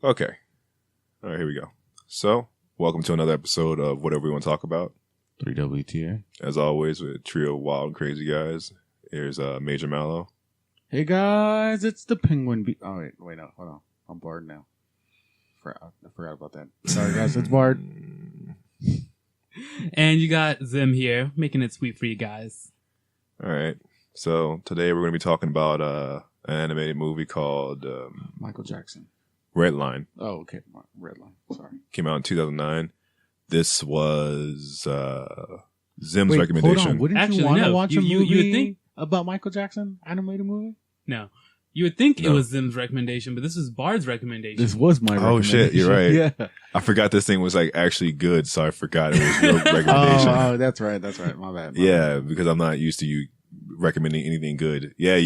Okay. All right, here we go. So, welcome to another episode of Whatever We Want to Talk About. 3WTA. As always, with a trio of wild and crazy guys. Here's Major Mallow. Hey guys, it's the Penguin Oh, wait, no, hold on. I'm Bard now. I forgot about that. Sorry guys, it's Bard. And you got Zim here, making it sweet for you guys. All right. So, today we're going to be talking about an animated movie called Michael Jackson. Redline. Oh, okay. Redline. Sorry. Came out in 2009. This was Zim's Wait, recommendation. Hold on. Wouldn't Actually, you want to no. watch a You movie would think about Michael Jackson? Animated movie? No. You would think No. it was Zim's recommendation, but this is Bard's recommendation. This was my recommendation. Oh, shit, you're right. Yeah. I forgot this thing was like actually good, so I forgot it was your recommendation. Oh, that's right. My bad. Yeah, because I'm not used to you recommending anything good. Yeah,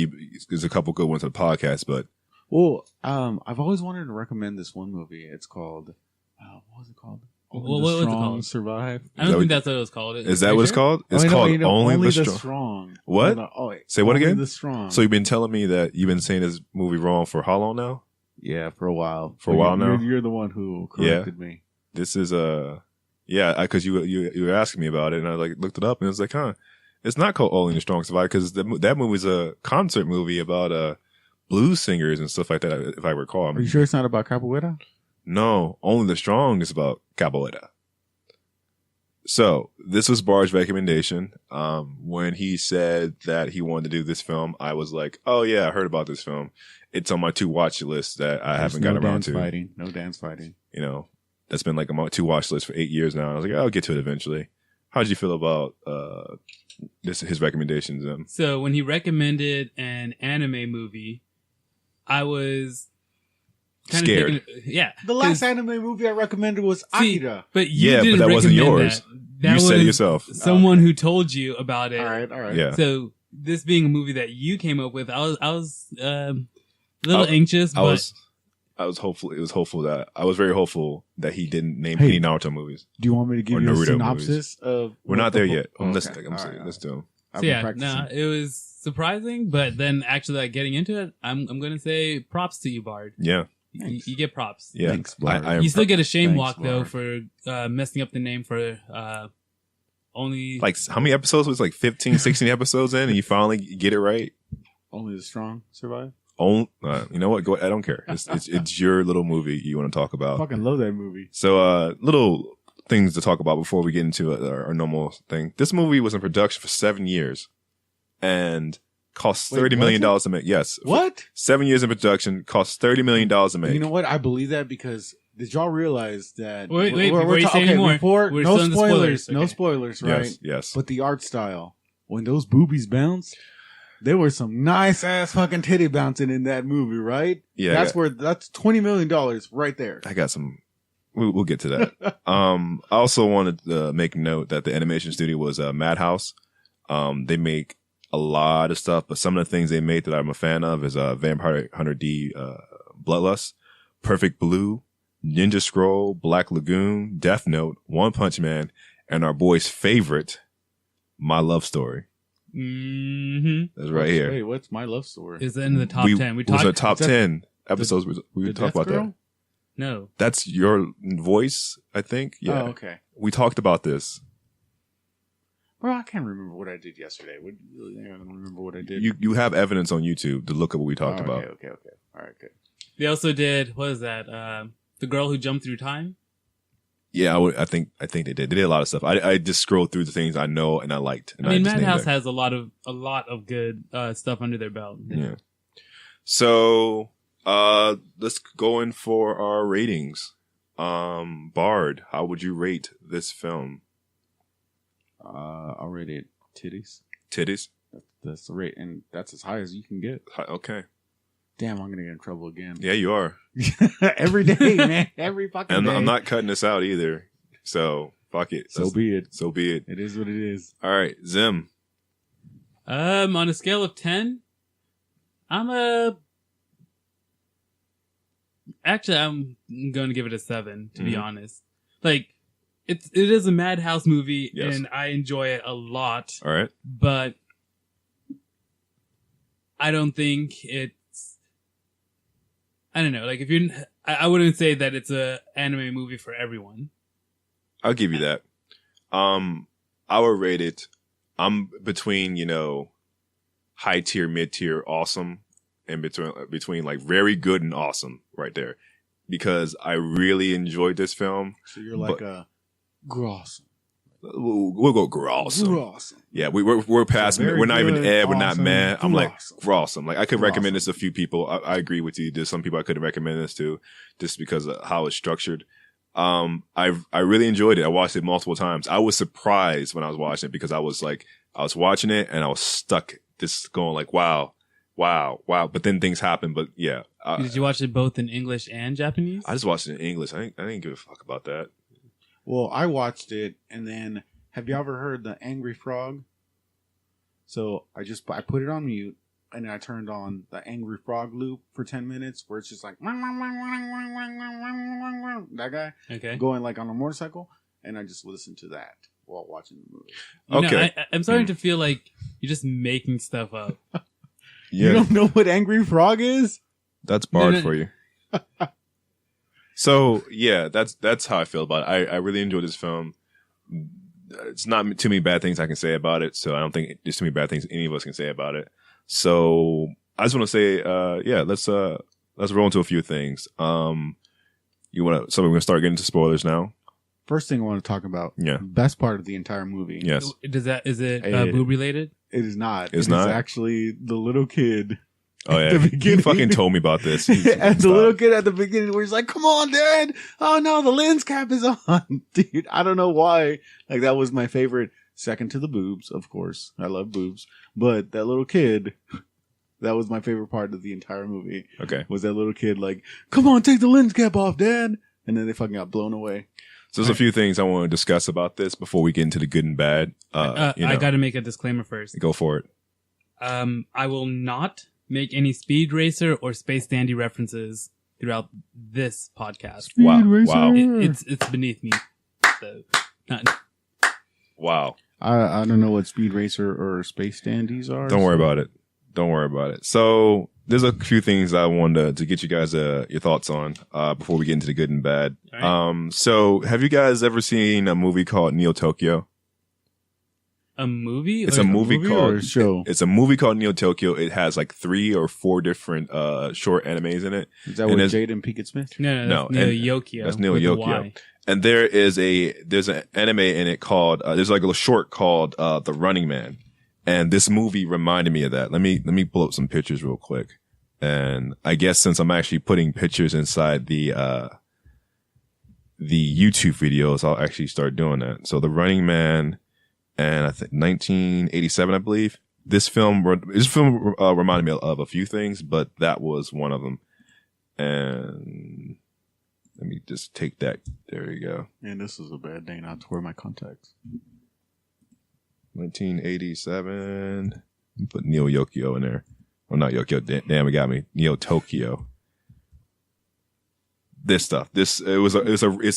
there's a couple good ones on the podcast, but Well, I've always wanted to recommend this one movie. It's called, what was it called? What Only the was it Strong called? Survive. I don't think that's what it was called. is that what it's called? It's called Only the Strong. What? Say what Only again? The Strong. So you've been telling me that you've been saying this movie wrong for how long now? Yeah, for a while. For a while now? You're the one who corrected me. This is because you were asking me about it, and I looked it up, and it was like, it's not called Only the Strong Survive because that movie's a concert movie about blues singers and stuff like that, if I recall. Are you sure it's not about capoeira? No, Only the Strong is about capoeira. So this was Bard's recommendation. When he said that he wanted to do this film, I was like, "Oh yeah, I heard about this film. It's on my to watch list that I haven't gotten around to." No dance fighting. You know, that's been like on my to watch list for 8 years now. I was like, I'll get to it eventually. How'd you feel about his recommendations? So when he recommended an anime movie, I was kind Scared. of thinking, yeah. The last anime movie I recommended was Akira. But you Yeah, but didn't that wasn't recommend yours. That You was said it yourself. Someone who told you about it. All right. Yeah. So this being a movie that you came up with, I was a little anxious, but I was hopeful. It was hopeful that I was very hopeful that he didn't name Hey. any Naruto movies. Do you want me to give Or you a Naruto synopsis of? We're not there yet. Oh, Let's okay. let's do them. I've so been yeah, practicing. no, it was surprising, but then actually getting into it, I'm gonna say props to you, Bard. Yeah, Thanks. You get props. yeah. Thanks, Bard. I am You still get a shame Thanks, walk though Bard. for messing up the name for only. like how many episodes was it, like 15, 16 episodes in, and you finally get it right. Only the strong survive. You know what? Go. I don't care. It's your little movie you want to talk I about. fucking love that movie. So, little things to talk about before we get into our normal thing. This movie was in production for 7 years, and cost Wait, $30 million was to make. Yes, What? 7 years in production, cost $30 million to make. You know what? I believe that because did y'all realize that? Wait, before you say any more, we're no still in the spoilers, spoilers, no okay. spoilers, right? Yes. But the art style, when those boobies bounce, there was some nice ass fucking titty bouncing in that movie, right? Yeah, that's that's $20 million right there. I got some. We'll get to that. I also wanted to make note that the animation studio was Madhouse. They make a lot of stuff, but some of the things they made that I'm a fan of is Vampire Hunter D, Bloodlust, Perfect Blue, Ninja Scroll, Black Lagoon, Death Note, One Punch Man, and our boy's favorite, My Love Story. Mm-hmm. That's right here. Wait, what's my love story? Is in the top 10. We It was talked. our top is that 10 episodes. We The talked Death about Girl? that. No. That's your voice, I think. Yeah. Oh, okay. We talked about this. Bro, I can't remember what I did yesterday. I don't remember what I did. You have evidence on YouTube to look at what we talked about. Okay. All right, good. They also did, what is that? The Girl Who Jumped Through Time? Yeah, I think they did. They did a lot of stuff. I just scrolled through the things I know and I liked. And I mean, just named Madhouse it. has a lot of good stuff under their belt. Yeah. So let's go in for our ratings. Bard, how would you rate this film? I'll rate it titties. Titties? That's the rate, and that's as high as you can get. Okay. Damn, I'm gonna get in trouble again. Yeah, you are. Every day, man. Every fucking And day. I'm not cutting this out either. So fuck it. So be it. So be it. It is what it is. All right, Zim. On a scale of 10, I'm going to give it a 7, to be honest. Like, it is a Madhouse movie, Yes. and I enjoy it a lot, All right. but I don't think it's, I don't know, like, if you're, I wouldn't say that it's a anime movie for everyone. I'll give you that. I would rate it. I'm between, high tier, mid tier, awesome, and between like very good and awesome right there, because I really enjoyed this film. So you're like a awesome. We'll go awesome. Awesome. Yeah, we're past. So we're not even good, Ed. We're not awesome, mad. I'm like awesome. Like I could recommend this Awesome. to a few people. I agree with you. There's some people I couldn't recommend this to, just because of how it's structured. I really enjoyed it. I watched it multiple times. I was surprised when I was watching it, because I was watching it and I was stuck, just going like, wow. But then things happen. But yeah, Did you watch it both in English and Japanese? I just watched it in English. I didn't give a fuck about that. Well, I watched it, and then have you ever heard the Angry Frog? So I put it on mute, and then I turned on the Angry Frog loop for 10 minutes, where it's just like that guy Okay. going like on a motorcycle, and I just listened to that while watching the movie. Okay. I'm starting to feel like you're just making stuff up. Yeah, You don't know what Angry Frog is? that's barred No. for you. So yeah, that's how I feel about it. I really enjoyed this film. It's not too many bad things I can say about it, so I don't think there's too many bad things any of us can say about it. So I just want to say, let's roll into a few things. So we're gonna start getting into spoilers now. First thing I want to talk about, Yeah. best part of the entire movie. Yes. Is it Hey. boob related? It is not. It's It not? is actually the little kid. Oh At yeah. the He beginning. fucking told me about this. And the Stop. little kid at the beginning where he's like, come on, Dad. Oh no, the lens cap is on. Dude, I don't know why. Like, that was my favorite. Second to the boobs, of course. I love boobs. But that little kid, that was my favorite part of the entire movie. Okay. Was that little kid like, come on, take the lens cap off, Dad. And then they fucking got blown away. So there's a few things I want to discuss about this before we get into the good and bad. I got to make a disclaimer first. Go for it. I will not make any Speed Racer or Space Dandy references throughout this podcast. Wow. Wow. It's beneath me. So, not, Wow. I don't know what Speed Racer or Space Dandies are. Don't worry about it. Don't worry about it. So there's a few things I wanted to get you guys your thoughts on before we get into the good and bad. All right. So have you guys ever seen a movie called Neo Tokyo? a movie? It's Or- a movie or called a show? It's a movie called Neo Tokyo. It has like 3 or 4 different short animes in it. Is that and with there's- Jaden Pinkett Smith? No, No, that's Neo and- Yokio. that's Neo with a Yokio. Y. And there's an anime in it called there's like a little short called The Running Man. And this movie reminded me of that. Let me pull up some pictures real quick. And I guess since I'm actually putting pictures inside the YouTube videos, I'll actually start doing that. So The Running Man, and I think 1987, I believe. This film reminded me of a few things, but that was one of them. And let me just take that. There you go. Man, this is a bad day not to wear my contacts. 1987. Put Neo Yokio in there. Well, not Yokio. Damn, it got me. Neo Tokyo. This stuff. It's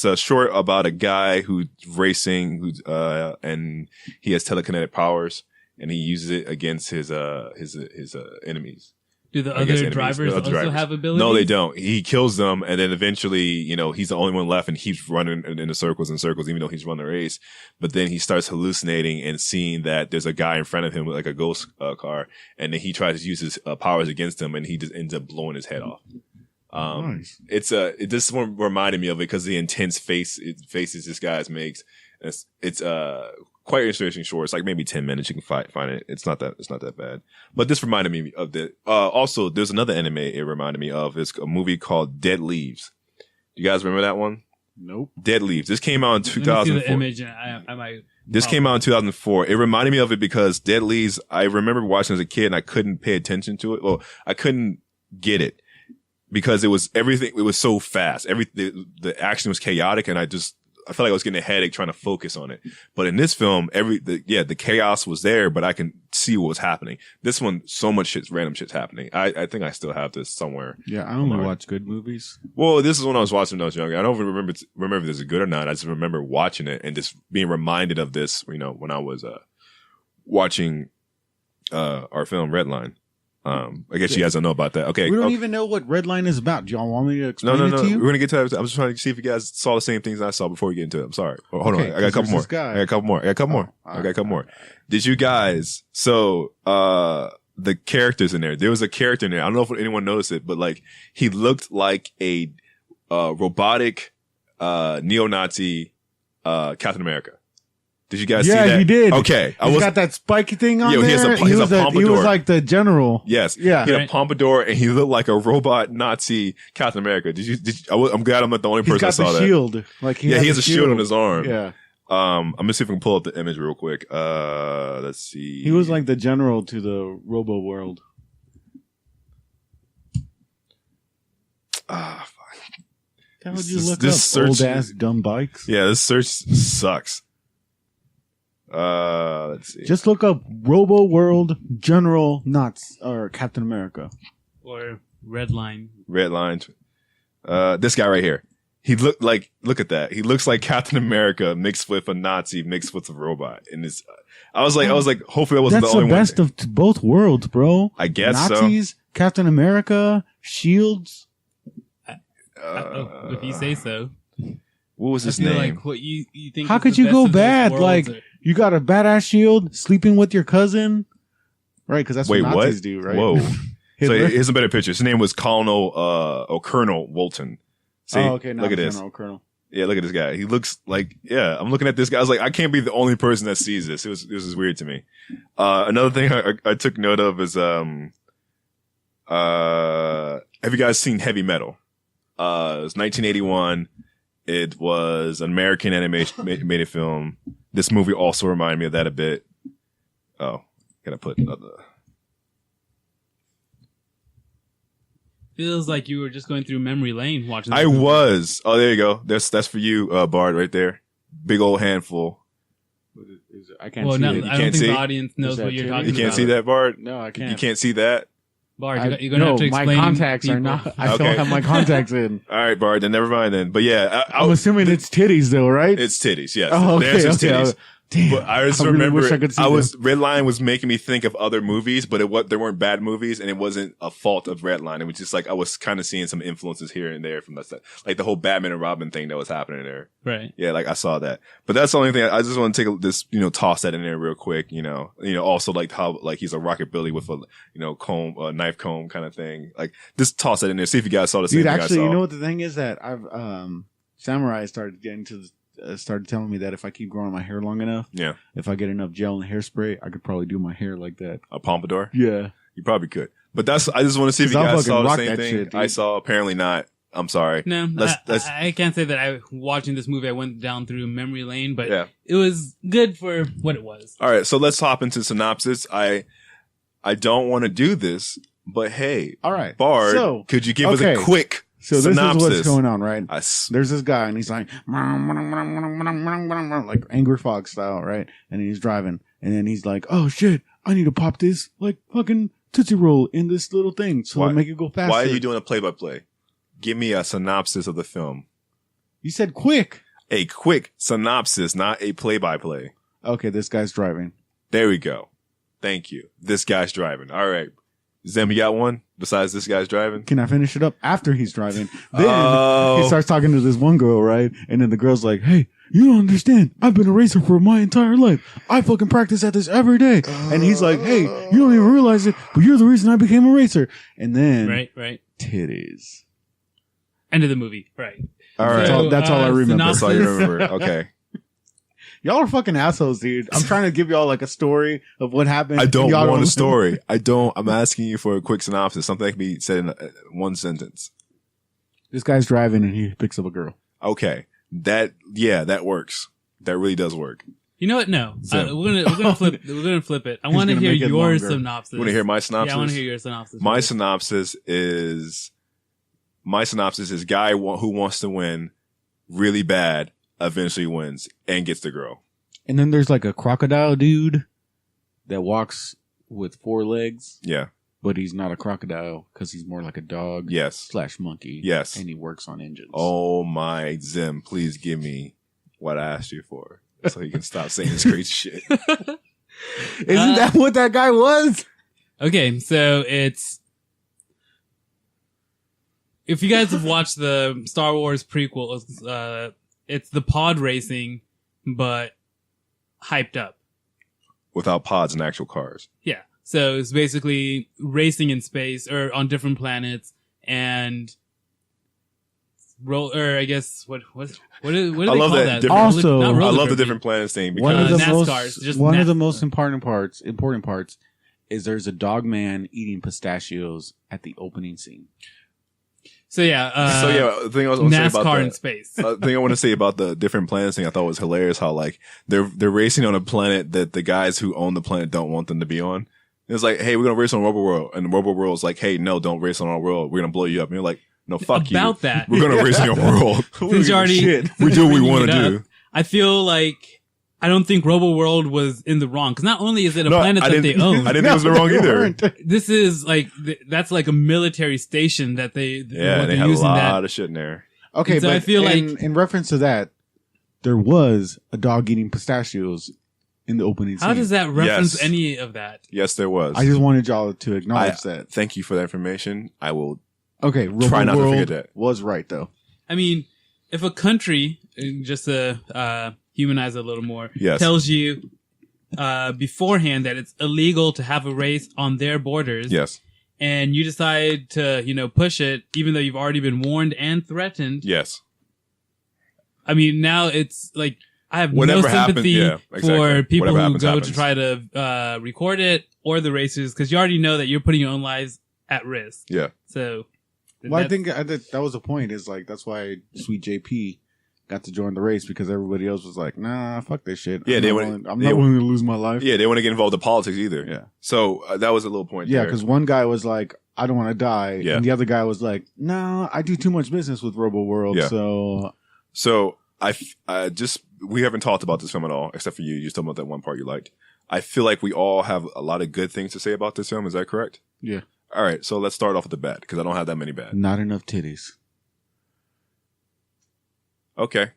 a short about a guy who's racing, and he has telekinetic powers, and he uses it against his enemies. Do the I guess other enemies, drivers the other also drivers. have abilities? No, they don't. He kills them, and then eventually, he's the only one left, and he's running in the circles and circles, even though he's running the race. But then he starts hallucinating and seeing that there's a guy in front of him with like a ghost car, and then he tries to use his powers against him, and he just ends up blowing his head off. Nice. This one reminded me of it because the intense faces this guy makes. It's quite interesting short. It's like maybe 10 minutes. You can find it. It's not that bad. But this reminded me of the. Also, there's another anime it reminded me of. It's a movie called Dead Leaves. You guys remember that one? Nope. Dead Leaves. This came out in Let me see 2004. the image, and I might. This came out in 2004. It reminded me of it because Dead Leaves, I remember watching as a kid and I couldn't pay attention to it. Well, I couldn't get it because it was everything. It was so fast. The action was chaotic, and I felt like I was getting a headache trying to focus on it. But in this film, the chaos was there, but I can see what was happening. This one, so much random shit's happening. I think I still have this somewhere. Yeah, I only Alright. watch good movies. Well, this is when I was watching when I was younger. I don't even remember if this is good or not. I just remember watching it and just being reminded of this, when I was watching our film Redline. I guess you guys don't know about that. Okay. We don't even know what Redline is about. Do y'all want me to explain No. it to you? We're gonna get to that. I'm just trying to see if you guys saw the same things I saw before we get into it. I'm sorry. Hold Okay, on. I got a couple more. this guy- I got a couple more. I got a couple more. Did you guys? So, the characters in there. There was a character in there. I don't know if anyone noticed it, but like he looked like a robotic neo-Nazi Captain America. Did you guys see that? Yeah, he did. Okay. He's got that spiky thing on Yo, there. he has a he was pompadour. like the general. Yes. Yeah. He had a Right. pompadour and he looked like a robot Nazi Captain America. I'm glad I'm not the only He's person that got saw the that. shield. Like He has a shield on his arm. Yeah. I'm gonna see if we can pull up the image real quick. Let's see. He was like the general to the Robo world. fuck. How would This- you look this up search- old ass dumb bikes? Yeah, this search sucks. Let's see. Just look up Robo World General Knots or Captain America. Or Redline. Redline. This guy right here. He looked like, look at that. He looks like Captain America mixed with a Nazi mixed with a robot. And it's, I was like, hopefully I wasn't That's the the only best one. of both worlds, bro. I guess Nazis, Captain America, shields. If you say so. What was his I feel name? like what you think. How is could the you best go of those bad? worlds Like, are- you got a badass shield, sleeping with your cousin. Right, because that's Wait, what what? Nazis do, right? Whoa. So Hitler. here's a better picture. His name was Colonel Walton. See, Oh, okay, now look at this. General Colonel. Yeah, look at this guy. He looks like, yeah, I'm looking at this guy. I was like, I can't be the only person that sees this. This is weird to me. Another thing I took note of is, have you guys seen Heavy Metal? It was 1981. It was an American animated film. This movie also reminded me of that a bit. Oh, gotta put another. Feels like you were just going through memory lane watching. I this movie. was. Oh, there you go. That's for you, Bard, right there. Big old handful. I can't Well, see no, it. I don't can't think see? the audience knows that what you're too? talking You about. can't see that, Bard? No, I can't. You can't see that? Bard, I- you're gonna have to explain. my contacts are people. not. I Okay. don't have my contacts in. All right, Bard, then never mind then. But yeah, I'm assuming it's titties, though, right? it's titties, yes. Oh, The okay. answer is Okay. titties. Damn. But I just I really remember wish I could see Redline was making me think of other movies, but there weren't bad movies, and it wasn't a fault of Redline. It was just like I was kind of seeing some influences here and there from that stuff, like the whole Batman and Robin thing that was happening there. Right. Yeah, like I saw that. But that's the only thing. I just want to take this, toss that in there real quick. Also like how like he's a rockabilly with a comb, knife comb kind of thing. Like just toss that in there. See if you guys saw the same Dude, thing actually, I saw. you know what the thing is that I've Samurai started getting to started telling me that if I keep growing my hair long enough, Yeah, if I get enough gel and hairspray, I could probably do my hair like that. a pompadour. Yeah. You probably could. But I just want to see if you 'Cause I'll guys saw fucking the rock same that thing shit, dude. I saw. Apparently not. I'm sorry. No, Let's- I can't say that watching this movie, I went down through memory lane, but Yeah. it was good for what it was. All right, so let's hop into synopsis. I don't want to do this, but hey, All right. Bard, So, could you give us okay. a quick so this synopsis? is what's going on, right? I s- There's this guy and he's like like Angry Fox style, right? And he's driving and then he's like, "Oh shit, I need to pop this like fucking Tootsie Roll in this little thing so Why- it'll make it go faster." Why are you doing a play-by-play? Give me a synopsis of the film. You said quick. A quick synopsis, not a play-by-play. Okay, this guy's driving. There we go. Thank you. This guy's driving. All right. Zem, you got one besides this guy's driving? Can I finish it up after he's driving? Then Oh. he starts talking to this one girl, right? And then the girl's like, "Hey, you don't understand. I've been a racer for my entire life. I fucking practice at this every day." And he's like, "Hey, you don't even realize it, but you're the reason I became a racer." And then Right. titties. End of the movie. Right. All right. So, That's all I remember. That's all you synopsis. remember. Okay. Y'all are fucking assholes, dude. I'm trying to give y'all like a story of what happened. I don't and y'all want a story. I'm asking you for a quick synopsis, something that can be said in one sentence. This guy's driving and he picks up a girl. Okay. That works. That really does work. You know what? No, So- we're gonna flip. We're gonna flip it. I want to gonna hear make it your longer. synopsis. You want to hear my synopsis? Yeah, I want to hear your synopsis. My synopsis is guy who wants to win really bad eventually wins and gets the girl. And then there's like a crocodile dude that walks with 4 legs, Yeah. but he's not a crocodile because he's more like a dog Yes. / monkey. Yes. And he works on engines. Oh my Zim, please give me what I asked you for so you can stop saying this crazy shit. Isn't that what that guy was? Okay, so if you guys have watched the Star Wars prequels, it's the pod racing, but hyped up. Without pods and actual cars. Yeah. So it's basically racing in space or on different planets and I guess what do they call that? Also, Not I roller love the derby. different planets thing One of because the NASCARs, just one of the NASCAR. most important parts is there's a dog man eating pistachios at the opening scene. the thing I was going to say about NASCAR that, in space. the thing I want to say about the different planets thing I thought was hilarious how like they're racing on a planet that the guys who own the planet don't want them to be on. It's like, hey, we're gonna race on Robo World, and the Robo World's like, hey, no, don't race on our world. We're gonna blow you up. And you're like, no, fuck you. About that, We're gonna race on your world. since you already We do what we bringing want it to up, do. I feel like I don't think Robo World was in the wrong because not only is it a planet I that they own, I didn't think it was wrong they either. weren't. this is like that's like a military station that Yeah, what they they're had a using lot that. of shit in there. Okay, And so but I feel in reference to that, there was a dog eating pistachios in the opening scene. How does that reference Yes. any of that? Yes, there was. I just wanted y'all to acknowledge that. Thank you for that information. I will. Okay, Try not to Robo forget World that. was right though. I mean, if a country, just to humanize it a little more, Yes. tells you beforehand that it's illegal to have a race on their borders, Yes. and you decide to push it, even though you've already been warned and threatened. Yes. I mean, now it's like I have Whatever no sympathy happens, yeah, exactly. for people Whatever who happens, go happens. to try to record it or the racers because you already know that you're putting your own lives at risk. Yeah. So, Well, I think that was the point. Is like that's why Sweet JP got to join the race because everybody else was like, "Nah, fuck this shit." Yeah, I'm they not went- willing- I'm they not went- willing to lose my life. Yeah, they want to get involved in politics either. Yeah. So that was a little point. Yeah, there. because one guy was like, "I don't want to die," Yeah. and the other guy was like, "No, I do too much business with Robo World." Yeah. So I just we haven't talked about this film at all, except for you. You just talking about that one part you liked. I feel like we all have a lot of good things to say about this film. Is that correct? yeah, All right, so let's start off with the bad because I don't have that many bad. not enough titties. Okay.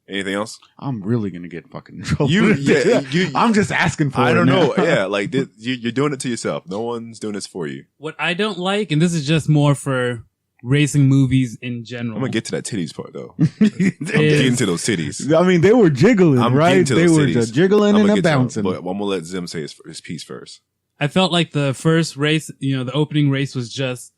Anything else? I'm really gonna get fucking in trouble. You. I'm just asking for. I it don't now. know. Yeah, like you're doing it to yourself. No one's doing this for you. what I don't like, and this is just more for racing movies in general. I'm gonna get to that titties part though. is- I'm getting to those titties. I mean, they were jiggling, I'm right? getting to They those were titties. just jiggling I'm and gonna a get to 'em, bouncing. but I'm gonna let Zim say his piece first. I felt like the first race, the opening race was just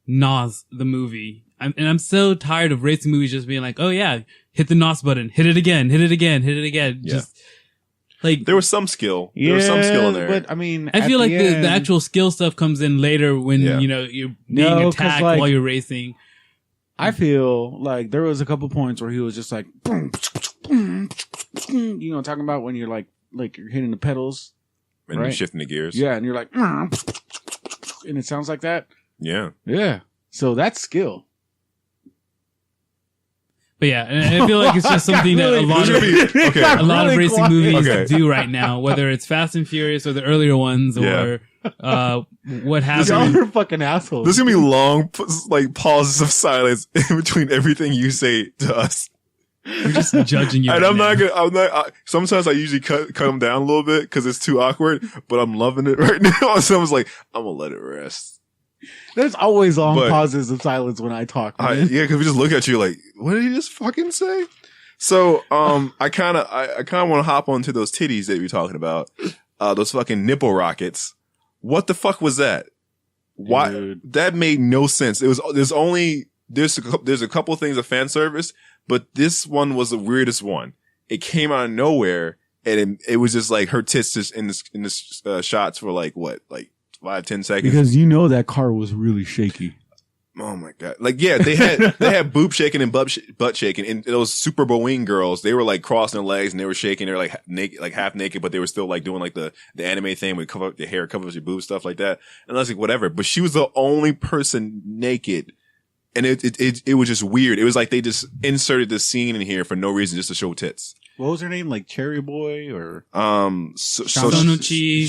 Nas, the movie. I'm so tired of racing movies just being like, oh yeah, hit the NOS button, hit it again, hit it again, hit it again. Yeah. Just like, There was some skill. There was some skill in there. But I mean, I feel at like the end- actual skill stuff comes in later when, Yeah. you're being No, 'cause, attacked like- while you're racing. I feel like there was a couple points where he was just like, boom, talking about when you're like you're hitting the pedals. and you're right. shifting the gears. Yeah, and you're like, and it sounds like that. Yeah. Yeah. So that's skill. But yeah, and I feel like it's just something that a lot of Okay. a lot of racing movies Okay. do right now, whether it's Fast and Furious or the earlier ones or what have Y'all you. are fucking assholes. There's gonna be long, like, pauses of silence in between everything you say to us. We're just judging you. And right I'm now. not gonna, sometimes I usually cut them down a little bit because it's too awkward, but I'm loving it right now. So I was like, I'm gonna let it rest. There's always long But- pauses of silence when I talk. Yeah, Man. because we just look at you like, what did he just fucking say? So, I kind of want to hop onto those titties that you're talking about. Those fucking nipple rockets. What the fuck was that? Why? Dude. That made no sense. There's a couple things of fan service, but this one was the weirdest one. It came out of nowhere, and it was just like her tits just in this shots for like 5-10 seconds. Because you know that car was really shaky. Oh my god! Like, yeah, they had boob shaking and butt shaking, and those Super Boeing girls, they were like crossing their legs and they were shaking. They were like naked, like half naked, but they were still like doing like the anime thing with cover up the hair, covers your boobs, stuff like that. And I was like, whatever. But she was the only person naked, and it was just weird. It was like they just inserted this scene in here for no reason, just to show tits. What was her name? Like Cherry Boy or Sonochi,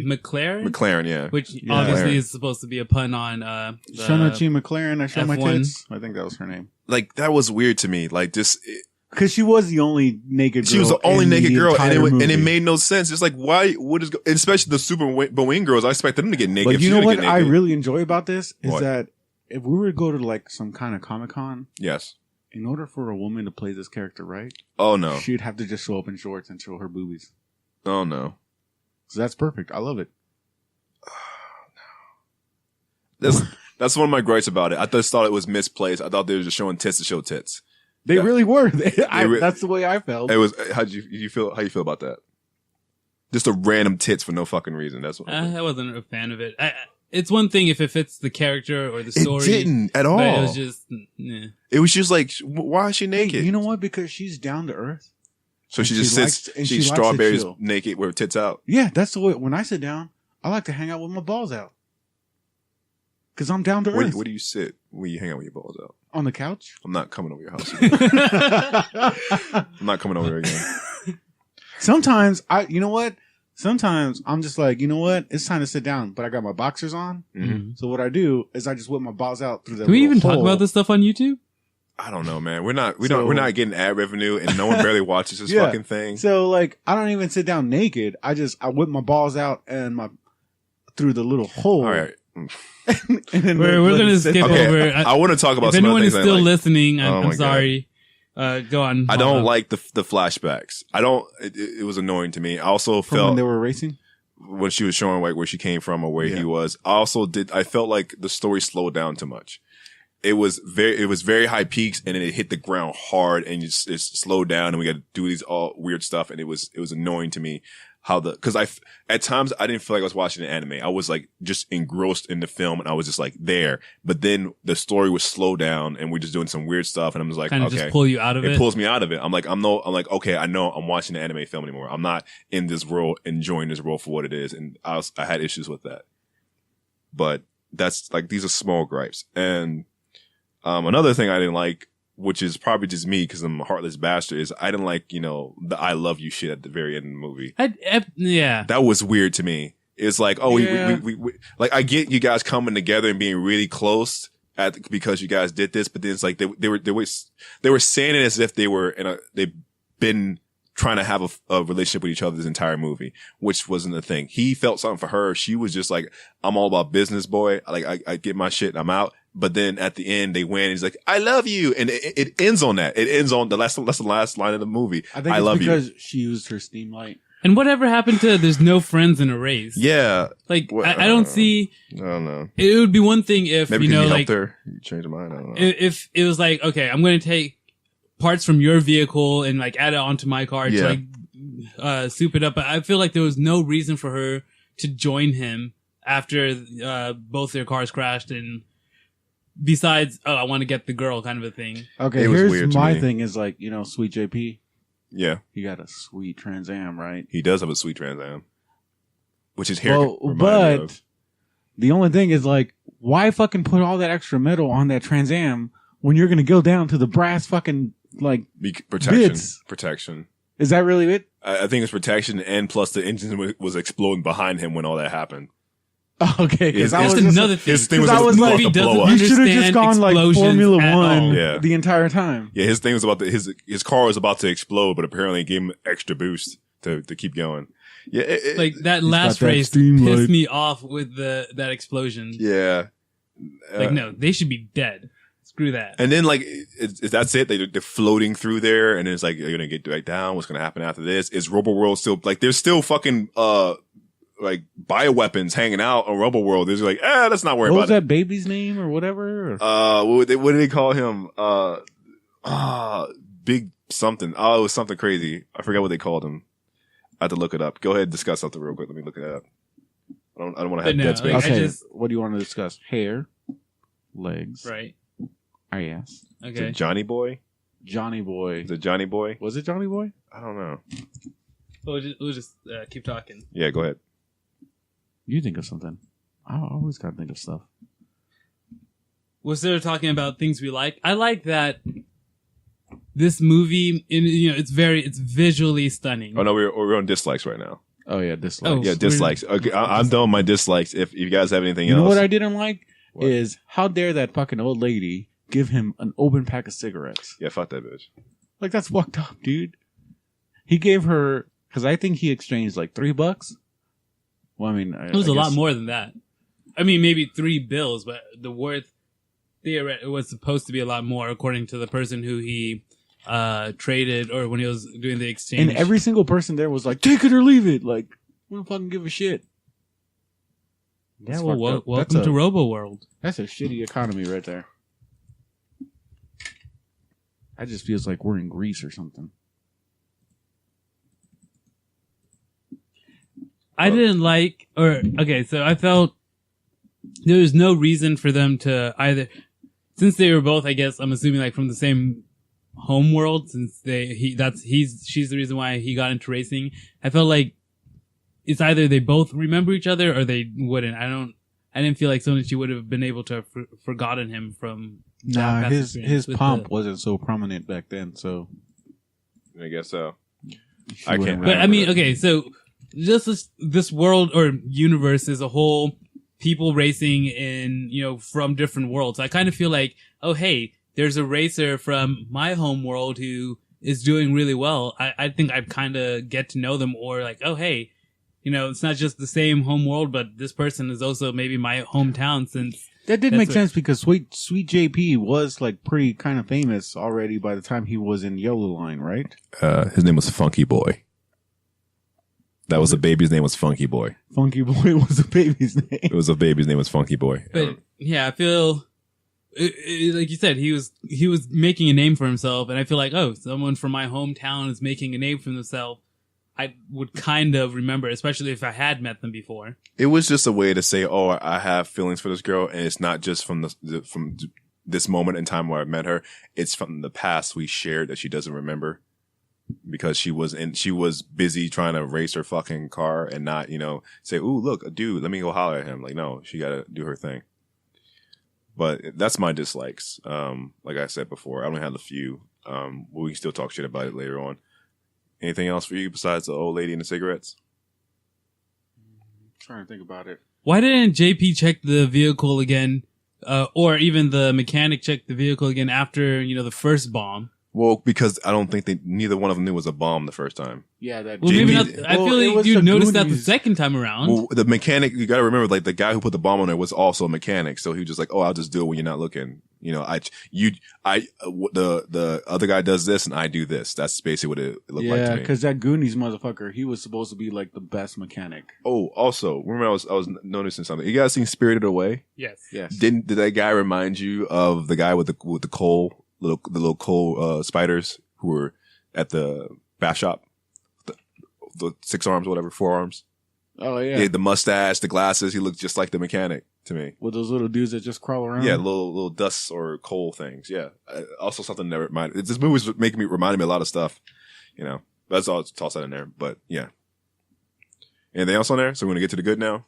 McLaren, McLaren, yeah. which Yeah. obviously McLaren. is supposed to be a pun on Shonochi McLaren? I show my F1. tits. I think that was her name. Like, that was weird to me. Like, just Because she was the only naked girl. She was the only naked girl, and it movie. made no sense. It's like, why? What is? Especially the super wing girls. I expected them to get naked. But If you she's know gonna what get I naked- really enjoy about this is What? that if we were to go to like some kind of Comic-Con, Yes. in order for a woman to play this character right, Oh no. she'd have to just show up in shorts and show her boobies. Oh no. So that's perfect. I love it. That's one of my gripes about it. I just thought it was misplaced. I thought they were just showing tits to show tits. They Yeah. really were. re- That's the way I felt. It was. How you feel? How you feel about that? Just a random tits for no fucking reason. That's what. I wasn't a fan of it. It's one thing if it fits the character or the story. It didn't at all. But it was just, yeah. It was just like, why is she Hey, naked? you know what? Because she's down to earth. so she and just she sits. likes- and She she likes to strawberries chill. naked with her tits out. Yeah, that's the way. When I sit down, I like to hang out with my balls out. Because I'm down to Where, earth. where do you sit when you hang out with your balls out? On the couch. I'm not coming over your house again. I'm not coming over here again. Sometimes you know what? Sometimes I'm just like, you know what? It's time to sit down, but I got my boxers on. Mhm. So what I do is I just whip my balls out through the. Can we even talk about this stuff on YouTube? I don't know, man. We're not So- getting ad revenue, and no one barely watches this Yeah. fucking thing. So like, I don't even sit down naked. I whip my balls out and through the little hole. All right. And then We're let gonna it sit skip there. over. Okay. I want to talk about If some anyone other is things still I like. listening, Oh I'm my sorry. Go on. I don't like the flashbacks. I don't. It was annoying to me. I also From when felt they were racing. when she was showing like where she came from or where Yeah. he was. I felt like the story slowed down too much. It was very high peaks, and then it hit the ground hard, and it slowed down, and we got to do these all weird stuff, and it was annoying to me how because at times I didn't feel like I was watching an anime. I was like just engrossed in the film, and I was just like there. But then the story was slowed down, and we're just doing some weird stuff, and I'm just like, kind of okay, just pull you out of it it. pulls me out of it. I'm like, okay, I know I'm watching an anime film anymore. I'm not in this world, enjoying this world for what it is, and I had issues with that. But that's like these are small gripes, and another thing I didn't like, which is probably just me because I'm a heartless bastard, is I didn't like, the I love you shit at the very end of the movie. Yeah. That was weird to me. It's like, oh, Yeah. we like, I get you guys coming together and being really close because you guys did this, but then it's like they were saying it as if they've been trying to have a relationship with each other this entire movie, which wasn't the thing. He felt something for her. She was just like, I'm all about business, boy. Like, I get my shit and I'm out. But then at the end, they win. And he's like, I love you. And it ends on that. It ends on that's the last line of the movie. I think I it's love you. because she used her steam light. And whatever happened to there's no friends in a race? Yeah. Like, Well, I don't see, I don't know. it would be one thing if, Maybe you know, he like, helped her. You changed her mind. I don't know. if it was like, okay, I'm going to take parts from your vehicle and like add it onto my car Yeah. to like, soup it up. But I feel like there was no reason for her to join him after, both their cars crashed, and besides, oh, I want to get the girl kind of a thing. Okay, It was weird here's to my me. thing is like, Sweet JP, Yeah. he got a sweet Trans Am, right? He does have a sweet Trans Am, which is hair. Well, reminded me but of. the only thing is like, why fucking put all that extra metal on that Trans Am when you're gonna go down to the brass fucking like? Protection. bits. Protection. Is that really it? I think it's protection, and plus the engine was exploding behind him when all that happened. Okay, because It's- I it's was just, another thing. His thing 'Cause was I was about like, to He blow doesn't up. you should have just understand gone like explosions Formula at One all. Yeah. the entire time. Yeah, his thing was about his car was about to explode, but apparently it gave him extra boost to keep going. Yeah, Like that last got that race steam pissed light. me off with that explosion. yeah. Like, no, they should be dead. Screw that. And then like that's it. They're floating through there, and it's like you're gonna get back down. What's gonna happen after this? Is Robo-World still like there's still fucking like bioweapons hanging out on Robo-World? There's like let's not worry What about was that baby's name or whatever? what did they call him? Big something. Oh, it was something crazy. I forgot what they called him. I have to look it up. Go ahead and discuss something real quick. Let me look it up. I don't want to have But no, dead space. like, I Okay, just- what do you want to discuss? Hair, legs, Right. ass, Is Okay. it Johnny Boy? Johnny Boy. Is it Johnny Boy? Was it Johnny Boy? I don't know. We'll just keep talking. Yeah, go ahead. You think of something. I always gotta think of stuff. We're still talking about things we like. I like that this movie, it's visually stunning. Oh no, we're on dislikes right now. Oh yeah, dislikes. Oh, Yeah, dislikes. Okay, I'm done with my dislikes. If you guys have anything You else, know what I didn't like What? is how dare that fucking old lady give him an open pack of cigarettes? yeah, fuck that bitch. Like, that's fucked up, dude. He gave her, because I think he exchanged like $3. Well, I mean, it was a lot more than that. I mean, maybe $3 but the worth it was supposed to be a lot more, according to the person who he traded, or when he was doing the exchange. And every single person there was like, take it or leave it. Like, we don't fucking give a shit. Yeah, well, welcome to Robo World. That's a shitty economy right there. That just feels like we're in Greece or something. I didn't like, so I felt there was no reason for them to either, since they were both, I guess, I'm assuming like from the same home world, since she's the reason why he got into racing. I felt like it's either they both remember each other or they wouldn't. I didn't feel like Sonichi would have been able to have forgotten him from. Nah, his pomp wasn't so prominent back then, so. I guess so. I can't. But I mean, okay, so just this world or universe as a whole, people racing in, from different worlds. I kind of feel like, oh, hey, there's a racer from my home world who is doing really well. I think I kind of get to know them, or like, oh, hey, it's not just the same home world, but this person is also maybe my hometown, since that did make sense because Sweet JP was like pretty kind of famous already by the time he was in Yellow Line, right? His name was Funky Boy. That was a baby's name was Funky Boy. Funky Boy was a baby's name. It was a baby's name was Funky Boy. But yeah, I feel like you said, he was making a name for himself, and I feel like, oh, someone from my hometown is making a name for themselves. I would kind of remember, especially if I had met them before. It was just a way to say, oh, I have feelings for this girl, and it's not just from this moment in time where I met her. It's from the past we shared that she doesn't remember, because she was busy trying to race her fucking car and not, say, ooh, look, a dude, let me go holler at him. Like, no, she got to do her thing. But that's my dislikes. Like I said before, I only had a few. We can still talk shit about it later on. Anything else for you besides the old lady and the cigarettes? I'm trying to think about it. Why didn't JP check the vehicle again, or even the mechanic check the vehicle again after, the first bomb? Well, because I don't think neither one of them knew it was a bomb the first time. Yeah, that. Well, maybe not. I feel like you noticed that the second time around. Well, the mechanic, you got to remember, like the guy who put the bomb on there was also a mechanic, so he was just like, "Oh, I'll just do it when you're not looking." The other guy does this and I do this. That's basically what it looked like to me. Yeah, because that Goonies motherfucker, he was supposed to be like the best mechanic. Oh, also, remember I was noticing something. You guys seen Spirited Away? Yes. Did that guy remind you of the guy with the coal? The little coal spiders who were at the bath shop, the 6 arms, whatever, 4 arms. Oh yeah, he had the mustache, the glasses. He looked just like the mechanic to me. With those little dudes that just crawl around. Yeah, little dust or coal things. Yeah, also something that reminded. This movie was reminding me a lot of stuff. That's all. Toss that in there. But yeah, anything else on there? So we're gonna get to the good now.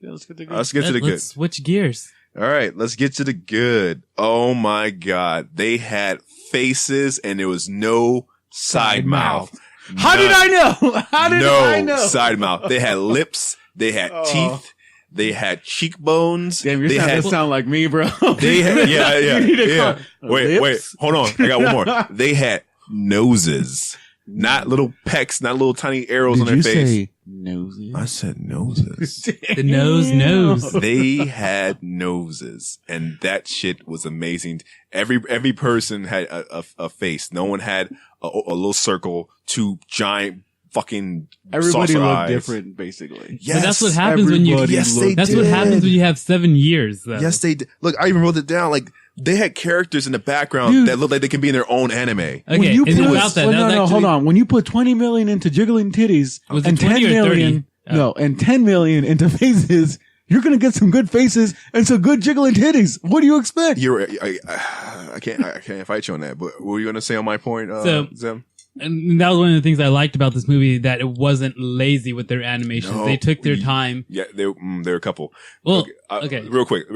Yeah, let's get to the good. Let's switch gears. All right, let's get to the good. Oh my God. They had faces and there was no side mouth. How did I know? How did I know? No side mouth. They had lips. They had teeth. They had cheekbones. Damn, you're starting to sound like me, bro. They had, yeah. Wait, hold on. I got one more. They had noses. Not little pecks, not little tiny arrows on their face. Did you say noses? I said noses. The nose. They had noses, and that shit was amazing. Every person had a face. No one had a little circle, 2 giant fucking everybody saucer looked eyes. Different, basically. Yes, but that's what happens when you. Yes, they that's did. what happens when you have 7 years. Though. Yes, they did. Look, I even wrote it down. Like they had characters in the background that looked like they can be in their own anime. Okay, hold on. When you put 20 million into jiggling titties and 10 million, and 10 million into faces, you're gonna get some good faces and some good jiggling titties. What do you expect? I can't fight you on that. But what were you gonna say on my point, Zim? And that was one of the things I liked about this movie, that it wasn't lazy with their animations. They took their time. Yeah, there were a couple. Well, okay. Real quick.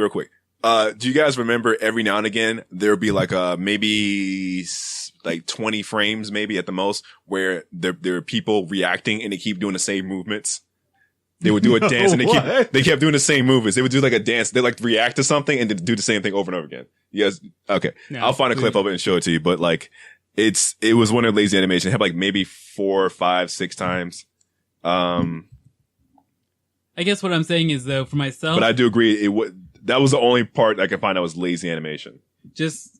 Do you guys remember every now and again there would be like maybe like 20 frames maybe at the most where there are people reacting and they keep doing the same movements? They would do a dance and they kept doing the same movements. They would do like a dance. They like react to something and do the same thing over and over again. Yes. Okay. No, I'll find a clip of it and show it to you. But like it was one of the lazy animation. It had like maybe 4, 5, 6 times. I guess what I'm saying is though, for myself, but I do agree that was the only part I could find that was lazy animation. Just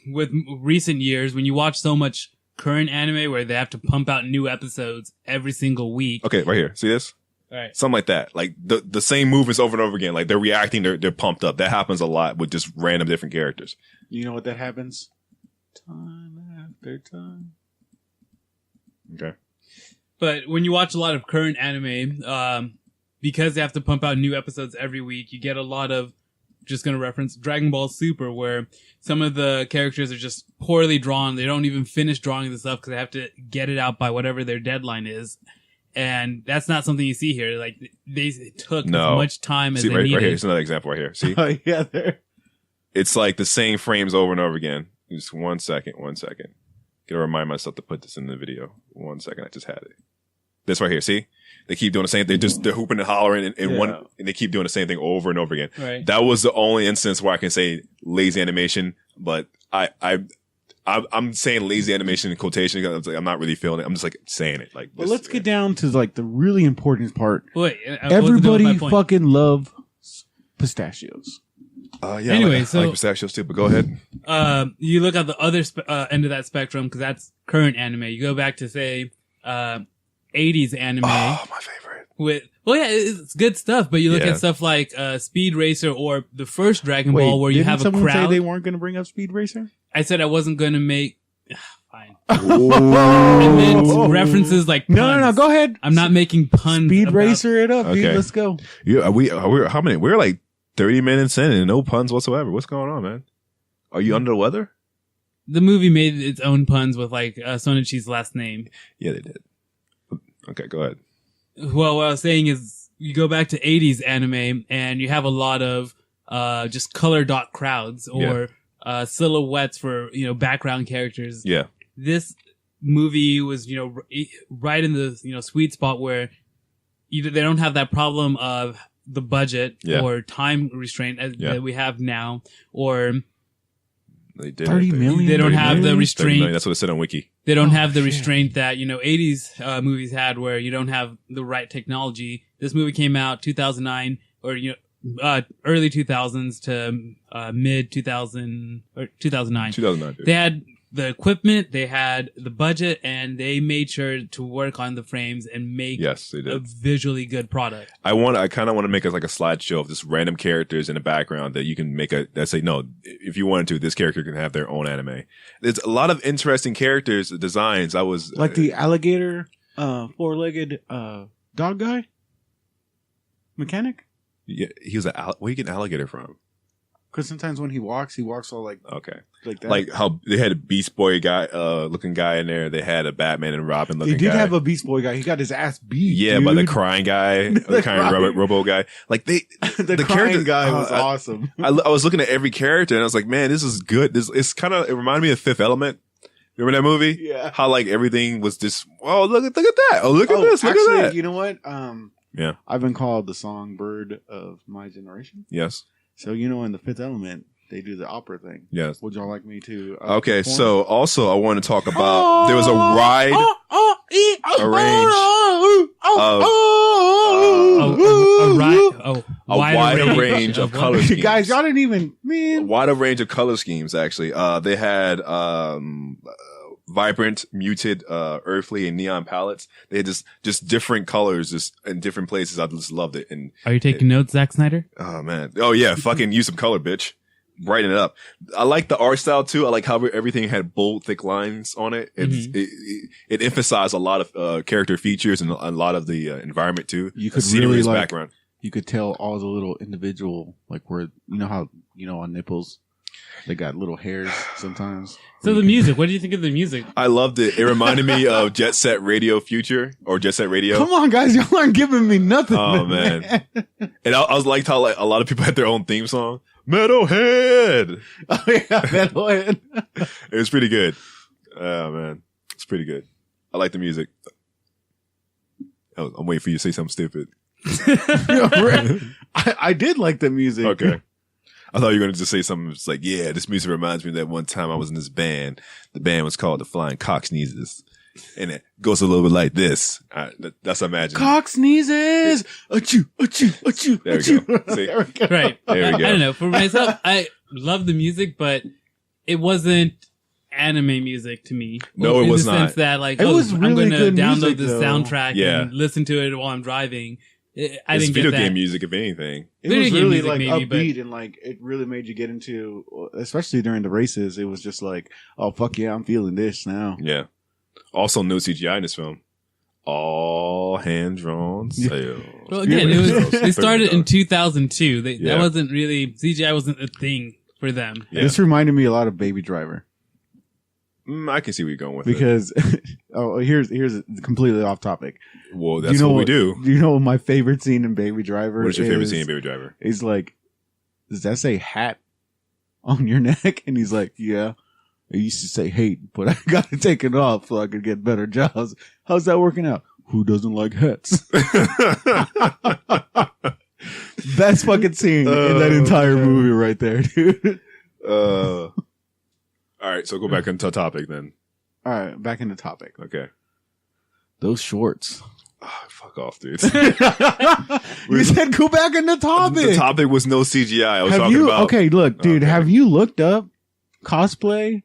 with recent years, when you watch so much current anime where they have to pump out new episodes every single week. Okay, right here. See this? All right. Something like that. Like the same movements over and over again. Like they're reacting, they're pumped up. That happens a lot with just random different characters. You know what that happens? Time after time. Okay. But when you watch a lot of current anime, because they have to pump out new episodes every week, you get a lot of, just going to reference Dragon Ball Super, where some of the characters are just poorly drawn. They don't even finish drawing the stuff because they have to get it out by whatever their deadline is. And that's not something you see here. Like, they took as much time as they needed. Right here. Here's another example right here. See? Oh, yeah, there. It's like the same frames over and over again. Just 1 second. Gotta remind myself to put this in the video. 1 second. I just had it. This right here. See? They keep doing the same thing. They're hooping and hollering and they keep doing the same thing over and over again. Right. That was the only instance where I can say lazy animation, but I'm saying lazy animation in quotation because I'm not really feeling it. I'm just like saying it. Like, well, let's get down to like the really important part. Wait, everybody fucking love pistachios. Yeah. Anyway, I like pistachios too. But go ahead. You look at the other end of that spectrum because that's current anime. You go back to say 80s anime. Oh, my favorite. It's good stuff. But you look at stuff like Speed Racer or the first Dragon Ball, where you have a someone crowd. Say they weren't going to bring up Speed Racer? I said I wasn't going to make. Fine. I meant references like puns. No. Go ahead. I'm not making puns. Speed Racer it up, dude. Let's go. Yeah, we're how many? We're like 30 minutes in and no puns whatsoever. What's going on, man? Are you under the weather? The movie made its own puns with like Sonichi's last name. Yeah, they did. Okay, go ahead. Well, what I was saying is you go back to 80s anime and you have a lot of just color dot crowds or silhouettes for, background characters. Yeah. This movie was, right in the, sweet spot where either they don't have that problem of the budget or time restraint that we have now, or they did 30 million. They don't have the restraint. That's what it said on Wiki. They don't have the restraint that, 80s movies had where you don't have the right technology. This movie came out 2009 or, early 2000s to mid 2000 or 2009. 2009. Dude. They had the equipment, they had the budget, and they made sure to work on the frames and make a visually good product. I kind of want to make it like a slideshow of just random characters in the background that you can make that say, no, if you wanted to, this character can have their own anime. There's a lot of interesting characters, designs. I was like the alligator, 4-legged, dog guy mechanic. Yeah, he was where you get an alligator from? Because sometimes when he walks all like that. Like how they had a Beast Boy guy, looking guy in there. They had a Batman and Robin looking guy. They did have a Beast Boy guy. He got his ass beat. Yeah, dude. by the crying guy, the crying robo guy. Like the crying character guy was awesome. I was looking at every character and I was like, man, this is good. It reminded me of Fifth Element. Remember that movie? Yeah. How like everything was just, oh look at that. Oh look at this. Look at that. You know what? Yeah. I've been called the songbird of my generation. Yes. So, in the Fifth Element, they do the opera thing. Yes. Would y'all like me to? Okay. Perform? So also I want to talk about, there was a ride, a wider range of color schemes. Guys, y'all didn't even, man. A wider range of color schemes, actually. They had, vibrant, muted, earthly, and neon palettes. They had just different colors just in different places. I just loved it. And are you taking notes, Zack Snyder? Oh man. Oh yeah. Fucking use some color, bitch. Brighten it up. I like the art style too. I like how everything had bold, thick lines on it. It emphasized a lot of character features and a lot of the environment too. You could really background. You could tell all the little individual, like where how on nipples they got little hairs sometimes. So the music, what do you think of the music? I loved it. It reminded me of Jet Set Radio Future or Jet Set Radio. Come on, guys, y'all aren't giving me nothing. Oh man. And I was liked how like a lot of people had their own theme song. Metalhead. Oh yeah, Metalhead. It was pretty good. Oh man, it's pretty good. I like the music. I'm waiting for you to say something stupid. I did like the music. Okay. I thought you were going to just say something. It's like, yeah, this music reminds me of that one time I was in this band. The band was called the Flying Cock Sneezes. And it goes a little bit like this. That's imagine. Cock sneezes. Achoo, achoo, achoo. There we achoo. go. See? There we go. Right. There we go. I don't know. For myself, I love the music, but it wasn't anime music to me. No, it was in the not. sense that, like, It was I'm really going to good download music, the though. soundtrack Yeah. and listen to it while I'm driving. I It's didn't video get that. game music, if anything. It Video was game really music like maybe, but- upbeat and like it really made you get into, especially during the races. It was just like, oh fuck yeah, I'm feeling this now. Yeah. Also, no CGI in this film. All hand drawn sales. Well, again, it was, they started in $30. 2002. Yeah. That wasn't really, CGI wasn't a thing for them. Yeah. This reminded me a lot of Baby Driver I can see where you're going with it. because here's completely off topic. Well, that's what we do. Do you know what my favorite scene in Baby Driver? What is your favorite scene in Baby Driver? He's like, does that say hat on your neck? And he's like, yeah. I used to say hate, but I got to take it off so I could get better jobs. How's that working out? Who doesn't like hats? Best fucking scene in that entire movie right there, dude. All right, so go back into topic then. All right, back into topic. Okay. Those shorts. Oh, fuck off, dude. You said go back into topic. The topic was no CGI. I was Have talking you, about okay, look, dude, Okay. have you looked up cosplay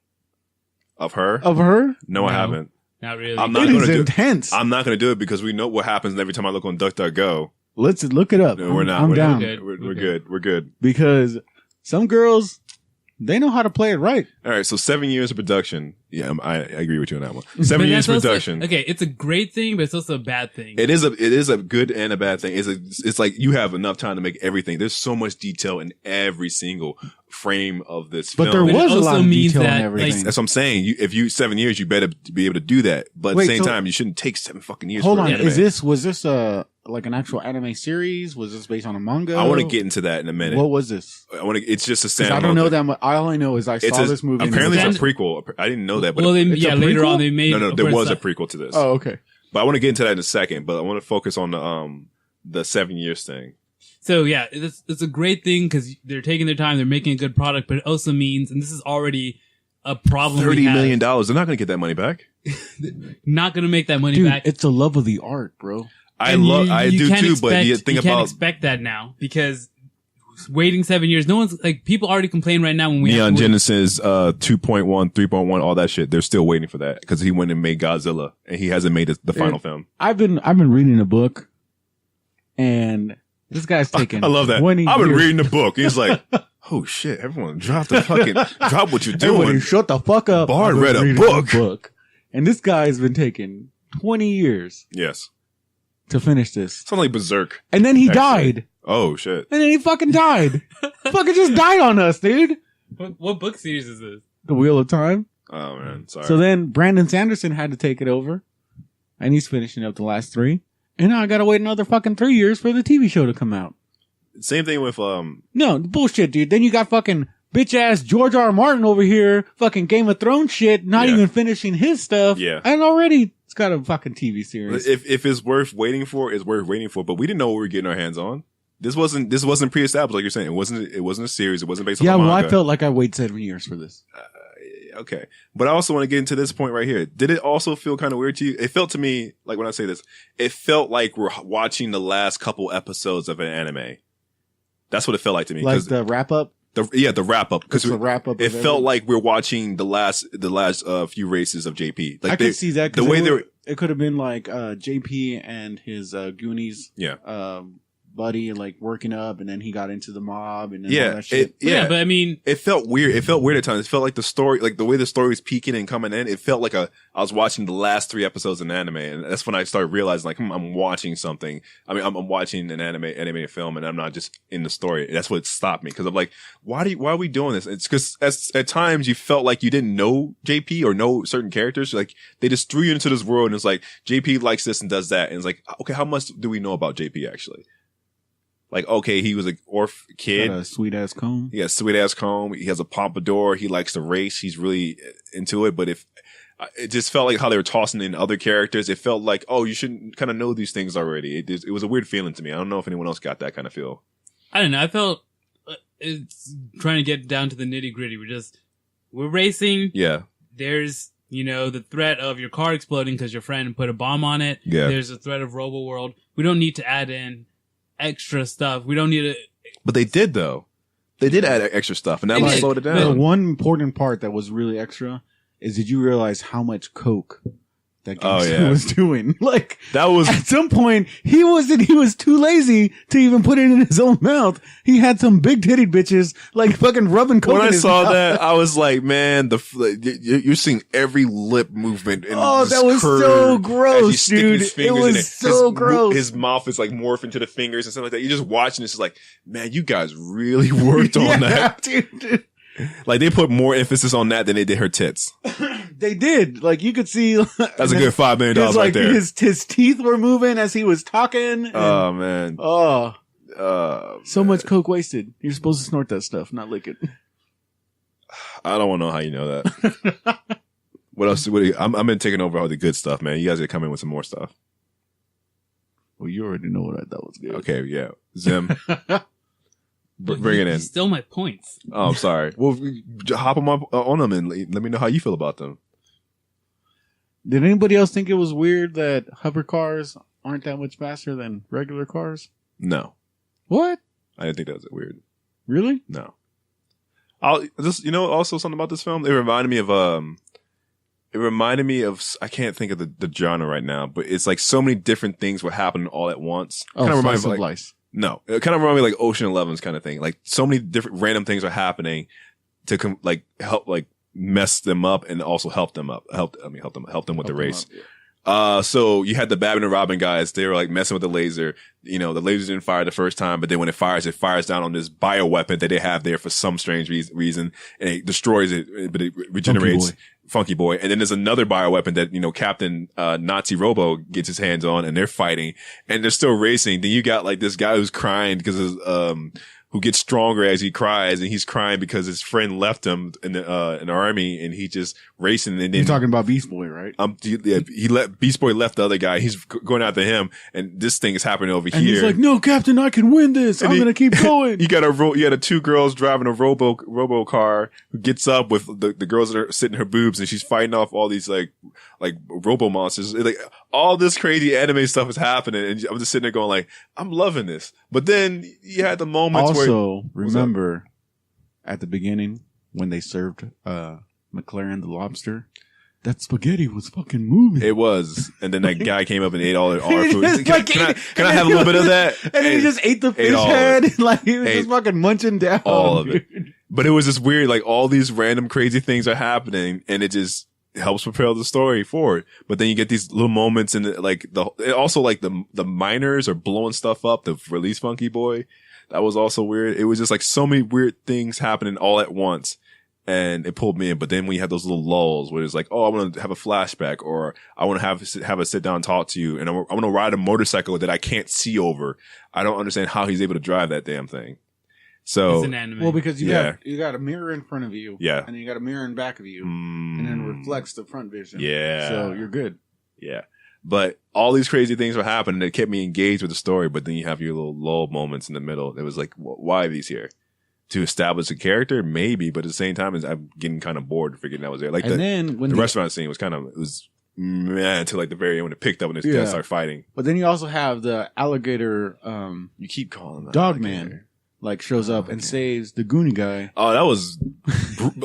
of her. of her? No, I No. haven't. Not really. I'm not It gonna is do it. intense. I'm not going to do it because we know what happens every time I look on DuckDuckGo. Let's look it up. No, we're not. I'm We're down. good. We're good. We're good. Because some girls, they know how to play it right. All right, so 7 years of production. Yeah, I agree with you on that one. But 7 years that's of also- production. Okay, it's a great thing, but it's also a bad thing. It is a good and a bad thing. It's like you have enough time to make everything. There's so much detail in every single frame of this But film. there But it was a lot also of means detail that, and everything. like, That's what I'm saying. If you 7 years, you better be able to do that. But at Wait, the same so- time, you shouldn't take 7 fucking years. Hold for on, an anime. was this like an actual anime series? Was this based on a manga? I want to get into that in a minute. What was this? I want to. It's just a 'Cause standalone. I don't know thing. that much. All I know is I saw this movie. Apparently, Stand- it's a prequel. I didn't know that. But well, it's a later prequel? on they made. no, of there course, was a prequel to this. Oh, okay. But I want to get into that in a second. But I want to focus on the 7 years thing. So yeah, it's a great thing because they're taking their time, they're making a good product, but it also means, and this is already a problem. we $30 have, million. They're not going to get that money back. Not going to make that money Dude, back. it's the love of the art, bro. I And do can't too. But you think you can't about expect that now because waiting 7 years. No one's like people already complain right now when we Neon have to wait. Genesis 2.1, 3.1, all that shit. They're still waiting for that because he went and made Godzilla and he hasn't made the final film. I've been reading a book, and this guy's taking. I love that. 20 I've been years. reading the book. He's like, oh shit, everyone drop the fucking, drop what you're Everybody, doing. shut the fuck up. Bard I've been read a reading book. and this guy's been taking 20 years Yes. to finish this, Sounds like Berserk. and then he Actually. died. Oh shit. And then he fucking died. Fucking just died on us, dude. What book series is this? The Wheel of Time. Oh man, sorry. So then Brandon Sanderson had to take it over, and he's finishing up the last 3. And now I gotta wait another fucking 3 years for the TV show to come out. Same thing with No, bullshit, dude. Then you got fucking bitch ass George R. R. Martin over here, fucking Game of Thrones shit, not Yeah. even finishing his stuff. Yeah. And already it's got a fucking TV series. if it's worth waiting for, it's worth waiting for. But we didn't know what we were getting our hands on. This wasn't pre-established like you're saying. It wasn't a series. It wasn't based on Yeah, the well, manga. I felt like I waited 7 years for this. Okay. But I also want to get into this point right here. Did it also feel kind of weird to you? It felt to me, like when I say this, it felt like we're watching the last couple episodes of an anime. That's what it felt like to me. Like 'Cause the wrap up. the wrap up. It's Because the wrap up. it felt like we're watching the last few races of JP. Like I could see that. 'cause the way they were, it could have been like JP and his Goonies. Yeah. Buddy, like working up, and then he got into the mob, and then all yeah, that shit. Yeah, but I mean, it felt weird. It felt weird at times. It felt like the story, like the way the story was peaking and coming in. It felt like I was watching the last 3 episodes of an anime, and that's when I started realizing, like, I'm watching something. I mean, I'm watching an animated film, and I'm not just in the story. That's what stopped me because I'm like, why are we doing this? It's because at times you felt like you didn't know JP or know certain characters. Like they just threw you into this world, and it's like JP likes this and does that, and it's like, okay, how much do we know about JP actually? Like, okay, he was an kid. Got a sweet ass comb. He has sweet ass comb. He has a pompadour. He likes to race. He's really into it. But it just felt like how they were tossing in other characters. It felt like, oh, you shouldn't kind of know these things already. It was a weird feeling to me. I don't know if anyone else got that kind of feel. I don't know. I felt it's trying to get down to the nitty gritty. We're racing. Yeah. There's, the threat of your car exploding because your friend put a bomb on it. Yeah. There's a threat of Robo World. We don't need to add in extra stuff. We don't need to. But they did though. They did add extra stuff, and that They did. slowed it The down. one important part that was really extra is, did you realize how much coke that Oh, gangster yeah. was doing? Like, That was at some point, he was too lazy to even put it in his own mouth. He had some big titted bitches like fucking rubbing coke when in I his saw mouth. that, I was like, man, you're seeing every lip movement. And Oh, this that was curve so as gross, he's sticking dude. his It fingers in was so gross. His mouth is like morphing to the fingers and stuff like that. You're just watching this, is like, man, you guys really worked on Yeah, that. dude. Like they put more emphasis on that than they did her tits. They did. Like, you could see. That's a good $5 million his, right there. His teeth were moving as he was talking. And, Oh man. so much coke wasted. You're supposed to snort that stuff, not lick it. I don't want to know how you know that. What else? I'm been taking over all the good stuff, man. You guys are coming with some more stuff. Well, you already know what I thought was good. Okay, yeah. Zim, bring it in. Still my points. Oh, I'm sorry. Well, hop them up on them and let me know how you feel about them. Did anybody else think it was weird that hover cars aren't that much faster than regular cars? No, What? I didn't think that was weird. Really? No. I'll just also something about this film. It reminded me of I can't think of the genre right now, but it's like so many different things were happening all at once. Oh, Kind of slice reminds me of like life. no, it kind of reminded me like Ocean Eleven's kind of thing. Like so many different random things are happening to help mess them up and also help them up. Help them with the race. So you had the Batman and Robin guys. They were like messing with the laser. The laser didn't fire the first time, but then when it fires down on this bioweapon that they have there for some strange reason, and it destroys it, but it regenerates. Funky Boy. And then there's another bioweapon that, Captain Nazi Robo gets his hands on, and they're fighting, and they're still racing. Then you got like this guy who's crying because who gets stronger as he cries, and he's crying because his friend left him in the army, and he just racing. And then You're talking about Beast Boy, right? Beast Boy left the other guy. He's going after him, and this thing is happening over And here. he's like, "No, Captain, I can win this. I'm going to keep going." You got two girls driving a robo car who gets up with the girls that are sitting in her boobs, and she's fighting off all these like robo monsters. Like all this crazy anime stuff is happening, and I'm just sitting there going like, I'm loving this. But then you had the moments where remember at the beginning when they served McLaren the lobster, that spaghetti was fucking moving. it was, and then that guy came up and ate all our food. Just Can I have a little bit of that? And he just ate the fish all of head. Like he was Ate just fucking munching down all of it. dude. But it was just weird, like all these random crazy things are happening, and it just helps propel the story forward. But then you get these little moments, and the miners are blowing stuff up to release Funky Boy. That was also weird. It was just like so many weird things happening all at once, and it pulled me in. But then when you have those little lulls where it's like, oh, I want to have a flashback, or I want to have a sit down and talk to you, and I want to ride a motorcycle that I can't see over. I don't understand how he's able to drive that damn thing. So It's an anime. Well, because you Yeah. got a mirror in front of you, Yeah. and then you got a mirror in back of you, and then it reflects the front vision. Yeah. So you're good. Yeah. But all these crazy things were happening that kept me engaged with the story. But then you have your little lull moments in the middle. It was like, why are these here? To establish a character? Maybe. But at the same time, I'm getting kind of bored forgetting that was there. Like And then when the restaurant scene was meh, until like the very end when it picked up and they Yeah. started fighting. But then you also have the alligator You keep calling that dog alligator. man like shows up and saves the Goonie guy. Oh, that was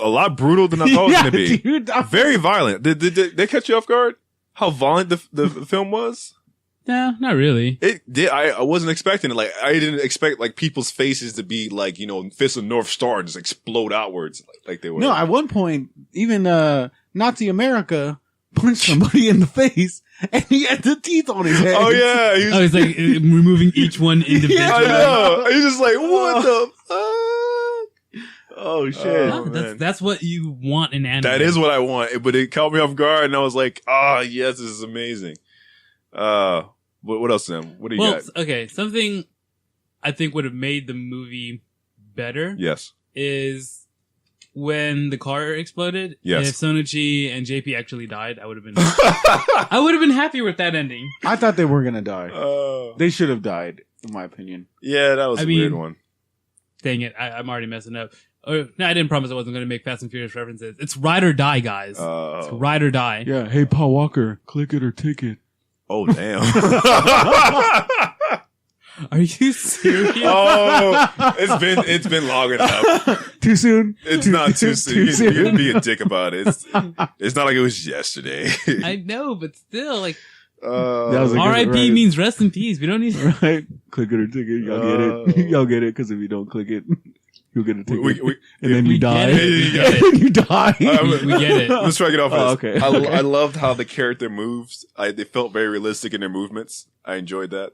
a lot brutal than I thought it was going to be. Dude, Very violent. Did they catch you off guard? How violent the film was? No, not really. It did. I wasn't expecting it. Like, I didn't expect like people's faces to be like, Fist of North Star and just explode outwards like they were. No, at one point, even Nazi America punched somebody in the face, and he had the teeth on his head. Oh yeah. He was, Oh, it's like removing each one individually. I know. He's just like, what the fuck? Oh shit! Oh, No, man. that's what you want in anime. That is what I want, but it caught me off guard, and I was like, yes, this is amazing. What else, Sam? What do you got? Okay, something I think would have made the movie better Yes. is when the car exploded. Yes. If Sonuchi and JP actually died, I would have been happier with that ending. I thought they were gonna die. Oh. They should have died, in my opinion. Yeah, that was I a weird mean, one. Dang it, I'm already messing up. Oh, no, I didn't promise I wasn't going to make Fast and Furious references. It's Ride or Die, guys. It's Ride or Die. Yeah. Hey, Paul Walker, click it or ticket. Oh damn. Are you serious? Oh, it's been long enough. Too soon? It's not too soon. You're gonna be a dick about it. It's not like it was yesterday. I know, but still, like, That was a good- R.I.P. right. means rest in peace. We don't need. Right? Click it or ticket. Y'all get it. Y'all get it, because if you don't click it, you'll get a ticket. And then you die. Get it. We get it. You die. We get it. Let's try to get off of this. Okay. I loved how the character moves. They felt very realistic in their movements. I enjoyed that.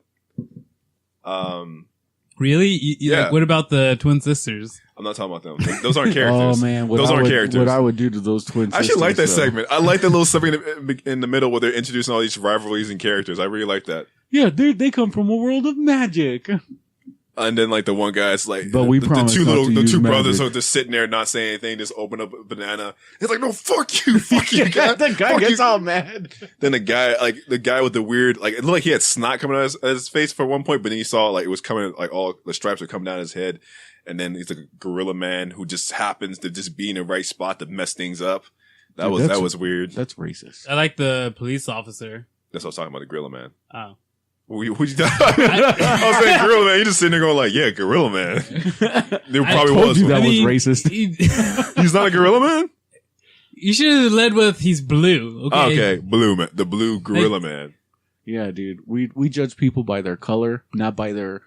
Really? Yeah. Like, what about the twin sisters? I'm not talking about them. Those aren't characters. Oh man, those aren't characters. What I would do to those twins. I actually like that segment. I like that little segment in the middle where they're introducing all these rivalries and characters. I really like that. Yeah, they come from a world of magic. And then like the one guy's like, But we promise not to the use two brothers magic. are just sitting there not saying anything, just open up a banana. He's like, no, fuck you, fuck you, guy. The guy Fuck gets you. all mad. Then the guy with the weird, like, it looked like he had snot coming out of his face for one point, but then you saw like it was coming, like all the stripes are coming down his head. And then he's like a gorilla man who just happens to just be in the right spot to mess things up. That was weird. That's racist. I like the police officer. That's what I was talking about, the gorilla man. Oh. Who'd you I was saying gorilla man. You just sitting there going like, yeah, gorilla man. There probably told was you one. that was racist. He's not a gorilla man? You should have led with he's blue. Okay. Okay, blue man, the blue gorilla man. Yeah, dude. We judge people by their color, not by their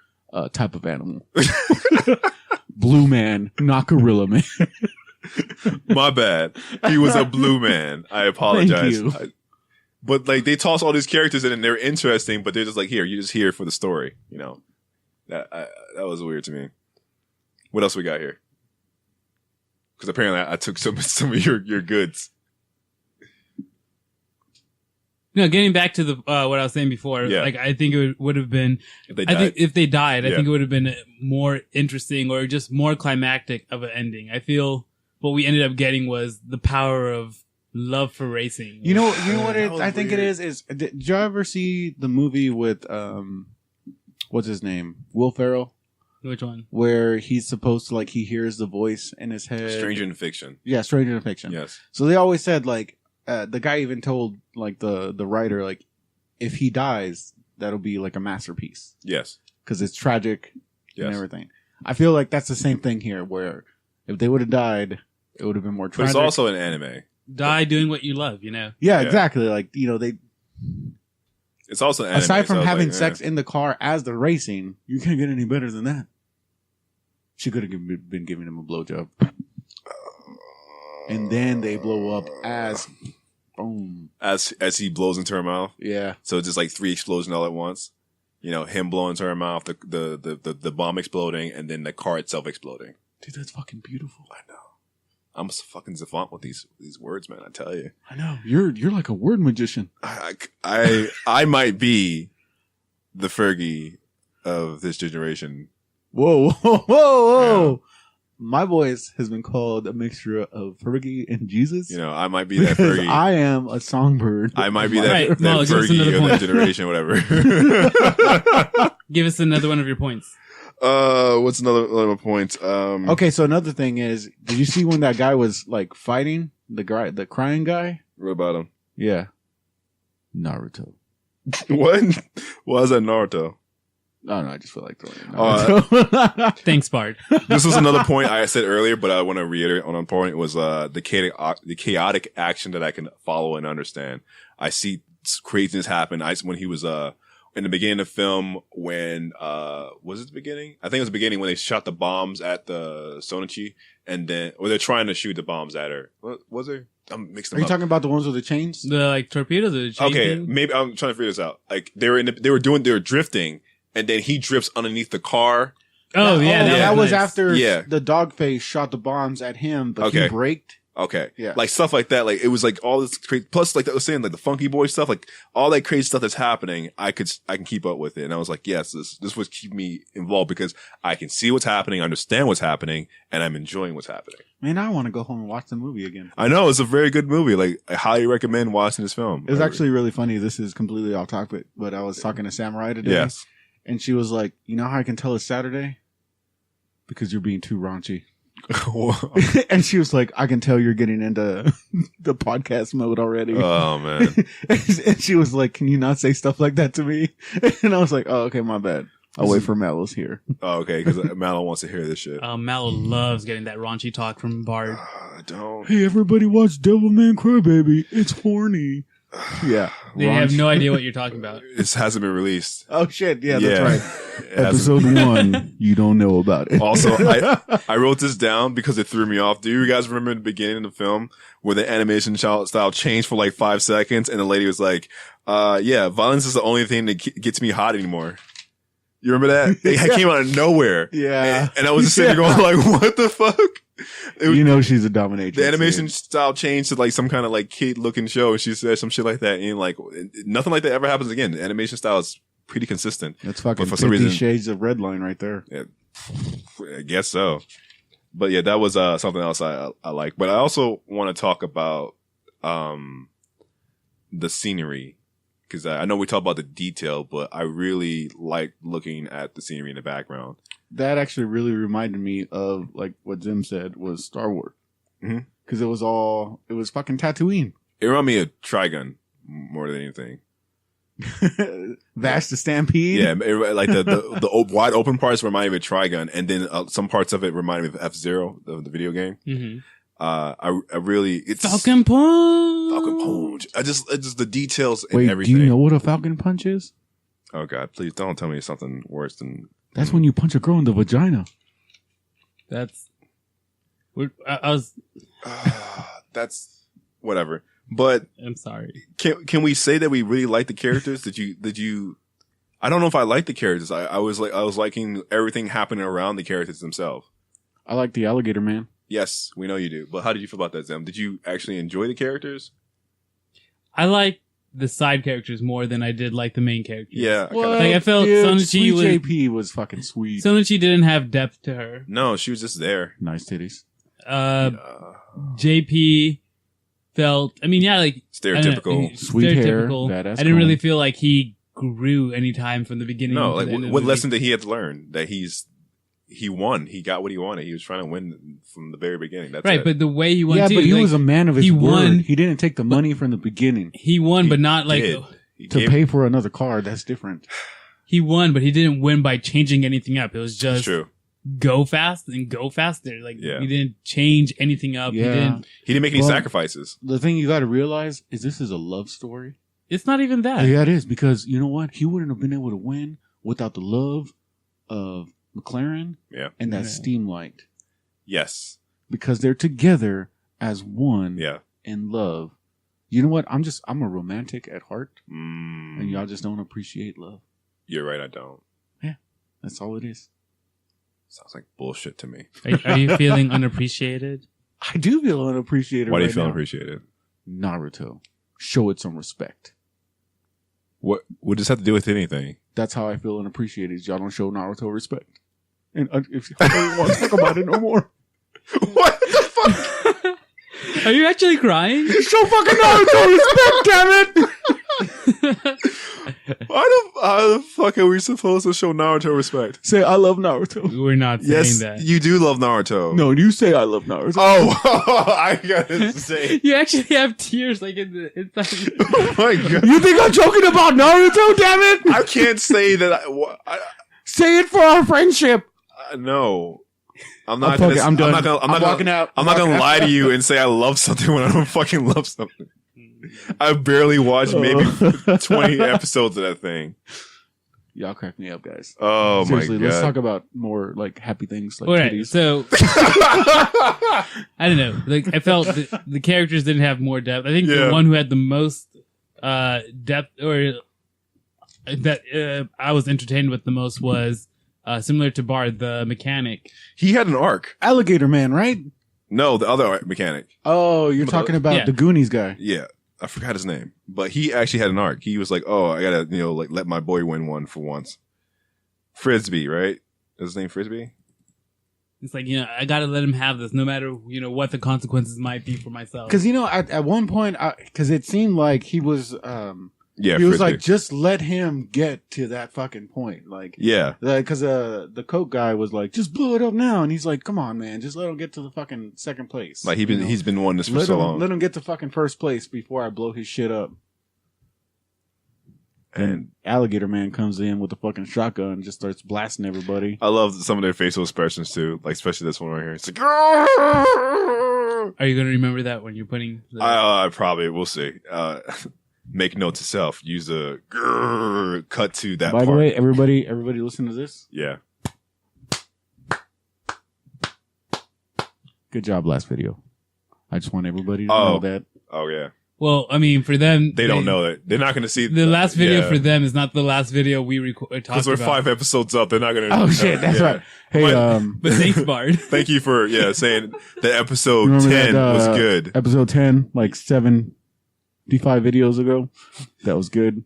type of animal. Blue man, not gorilla man. My bad. He was a blue man. I apologize. Thank you. But like they toss all these characters in and they're interesting, but they're just like, here, you're just here for the story. You know, that was weird to me. What else we got here? Because apparently I took some of your goods. No, getting back to the what I was saying before, Yeah. like I think it would have been. If they I think if they died, I Yeah. think it would have been more interesting or just more climactic of an ending. I feel what we ended up getting was the power of love for racing. You know what That was I think weird. it is did you ever see the movie with what's his name? Will Ferrell? Which one? Where he's supposed to like he hears the voice in his head. Stranger in Fiction. Yeah, Stranger in Fiction. Yes. So they always said like the guy even told like the writer like if he dies that'll be like a masterpiece Yes. because it's tragic Yes. and everything. I feel like that's the same thing here where if they would have died it would have been more But tragic. it's also an anime. Die doing what you love, you know. yeah, Yeah. exactly. Like they It's also an anime. aside from so I was having like, sex in the car as they're racing, you can't get any better than that. She could have been giving him a blowjob. And then they blow up as boom. as he blows into her mouth. Yeah. So it's just like 3 explosions all at once. You know, him blowing into her mouth, the bomb exploding, and then the car itself exploding. Dude, that's fucking beautiful. I know. I'm a fucking savant with these words, man. I tell you, I know. You're like a word magician. I might be the Fergie of this generation. Whoa, whoa, whoa, whoa. My voice has been called a mixture of Fergie and Jesus. You know, I might be that because Fergie. I am a songbird. I might be that, Right, that Molly, give us Fergie another of point. that generation, whatever. Give us another one of your points. What's another point? Okay, so another thing is, did you see when that guy was like fighting the crying guy? What about him? Yeah. Naruto. What? Why is that Naruto? I don't know, I just feel like throwing it. Oh, Naruto. Thanks, Bard. This was another point I said earlier, but I want to reiterate on a point. Was the chaotic action that I can follow and understand. I see craziness happen. When he was in the beginning of the film, when was it the beginning? I think it was the beginning when they shot the bombs at the Sonichi, and then or they're trying to shoot the bombs at her. What was there? I'm mixing Are them you up. talking about the ones with the chains? The like torpedoes. The chain Okay, thing? maybe I'm trying to figure this out. Like they were drifting, and then he drifts underneath the car. Oh yeah, that was nice. after Yeah. the dog face shot the bombs at him, but Okay. he braked. Okay. Yeah. Like stuff like that. Like it was like all this crazy, plus like I was saying, like the Funky Boy stuff, like all that crazy stuff that's happening, I can keep up with it. And I was like, yes, this would keep me involved because I can see what's happening, understand what's happening, and I'm enjoying what's happening. Man, I want to go home and watch the movie again. I know it's a very good movie. Like I highly recommend watching this film. It was actually really funny. This is completely off topic, but I was talking to Samurai today. yes. And she was like, you know how I can tell it's Saturday? because you're being too raunchy. And she was like, I can tell you're getting into the podcast mode already. Oh, man. And she was like, can you not say stuff like that to me? And I was like, oh, okay, my bad. I'll wait for Mallow's here. Oh, okay, because Mallow wants to hear this shit. Mallow loves getting that raunchy talk from Bard. I don't. Hey, everybody watch Devilman Crybaby. It's horny. Yeah. They have no idea what you're talking about. This hasn't been released. Oh, shit. Yeah, that's right. It hasn't. Episode 1, you don't know about it. Also, I wrote this down because it threw me off. Do you guys remember the beginning of the film where the animation style changed for like 5 seconds and the lady was like, yeah, violence is the only thing that gets me hot anymore. You remember that? It came out of nowhere. Yeah. And I was just sitting there going like, what the fuck? You know she's a dominatrix. The animation style changed to like some kind of like kid looking show. And she said some shit like that. And like, nothing like that ever happens again. The animation style is pretty consistent. That's fucking for some 50 reason, Shades of Redline right there. Yeah, I guess so. But yeah, that was something else I like. But I also want to talk about the scenery. Because I know we talk about the detail, but I really like looking at the scenery in the background. That actually really reminded me of like what Jim said was Star Wars. Because it was fucking Tatooine. It reminded me of Trigun more than anything. Vash the Stampede? Yeah, like the wide open parts reminded me of Trigun, and then some parts of it reminded me of F-Zero, the video game. Mm-hmm. I really, it's Falcon Punch. Falcon Punch. It's just the details and Wait, everything. do you know what a Falcon Punch is? Oh God, please don't tell me something worse than. That's when you punch a girl in the vagina. That's. I was. That's whatever. But I'm sorry. Can we say that we really like the characters? Did you? I don't know if I like the characters. I was liking everything happening around the characters themselves. I like the alligator man. Yes, we know you do. But how did you feel about that, Zem? Did you actually enjoy the characters? I like the side characters more than I did like the main characters. Yeah. Like I felt Sweet Sonuchi JP was fucking sweet. Sonuchi didn't have depth to her. No, she was just there. Nice titties. JP felt, I mean, yeah, like stereotypical. Sweet hair. Badass I didn't really feel like he grew any time from the beginning. No, like what lesson did he have to learn? That he won. He got what he wanted. He was trying to win from the very beginning. That's right, it. but the way he won, yeah, too, but he like, was a man of his he word. won. He didn't take the money from the beginning. He won, but not like to pay for another car. That's different. He won, but he didn't win by changing anything up. It was just true. Go fast and go faster. Like he didn't change anything up. Yeah. He didn't make any sacrifices. The thing you got to realize is this is a love story. It's not even that. Yeah, it is, because you know what? He wouldn't have been able to win without the love of McLaren and that steam light. Yes. Because they're together as one in love. You know what? I'm a romantic at heart. And y'all just don't appreciate love. You're right, I don't. Yeah. That's all it is. Sounds like bullshit to me. Are you feeling unappreciated? I do feel unappreciated. Why do you feel unappreciated? Naruto. Show it some respect. What would this have to do with anything? That's how I feel unappreciated. Y'all don't show Naruto respect. And if I don't want to talk about it no more. What the fuck? Are you actually crying? Show fucking Naruto respect, damn it! How the fuck are we supposed to show Naruto respect? Say I love Naruto. We're not saying that. You do love Naruto. No, you say I love Naruto. Oh, I gotta say. You actually have tears like in the inside. Oh my god. You think I'm joking about Naruto, damn it? I can't say that say it for our friendship. No. I'm not done. I'm not walking out. I'm not gonna lie to you and say I love something when I don't fucking love something. I barely watched maybe 20 episodes of that thing. Y'all crack me up, guys. Oh, seriously, my God. Let's talk about more like happy things like Alright, titties. so I don't know. Like I felt the characters didn't have more depth. I think the one who had the most depth, or that I was entertained with the most, was similar to Bard, the mechanic. He had an arc. Alligator Man, right? No, the other mechanic. Oh, you're talking about the Goonies guy. Yeah. I forgot his name, but he actually had an arc. He was like, "Oh, I gotta, like let my boy win one for once." Frisbee, right? Is his name Frisbee? It's like, I gotta let him have this, no matter what the consequences might be for myself. Because at one point, because it seemed like he was Yeah, he was Frisbee. like, just let him get to that fucking point. Like, yeah. because the Coke guy was like, just blow it up now. And he's like, come on, man. Just let him get to the fucking second place. Like he's been wanting this for so long. Let him get to fucking first place before I blow his shit up. And Alligator Man comes in with a fucking shotgun and just starts blasting everybody. I love some of their facial expressions too, like especially this one right here. It's like, Are you going to remember that when you're putting? I probably we'll see. Make note to self. Use a cut to that. By part. the way, everybody listen to this. Yeah. Good job last video. I just want everybody to know that. Oh yeah. Well, I mean, for them, They don't know it. They're not going to see the last video for them is not the last video we talked about. because we're 5 episodes up. They're not going to. Oh shit, that's right. Hey, But thanks, Bard. Thank you for saying that episode remember 10 that, was good. Episode 10, like 75 videos ago. That was good.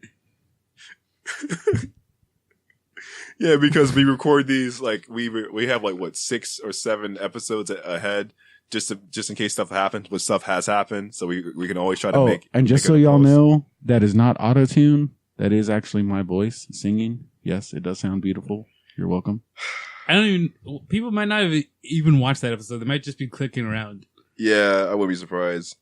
Yeah, because we record these like we have like what 6 or 7 episodes ahead, just in case stuff happens. But stuff has happened, so we can always try to make. And just make so it a y'all post. know, that is not auto tune. That is actually my voice singing. Yes, it does sound beautiful. You're welcome. I don't even. People might not have even watched that episode. They might just be clicking around. Yeah, I wouldn't be surprised.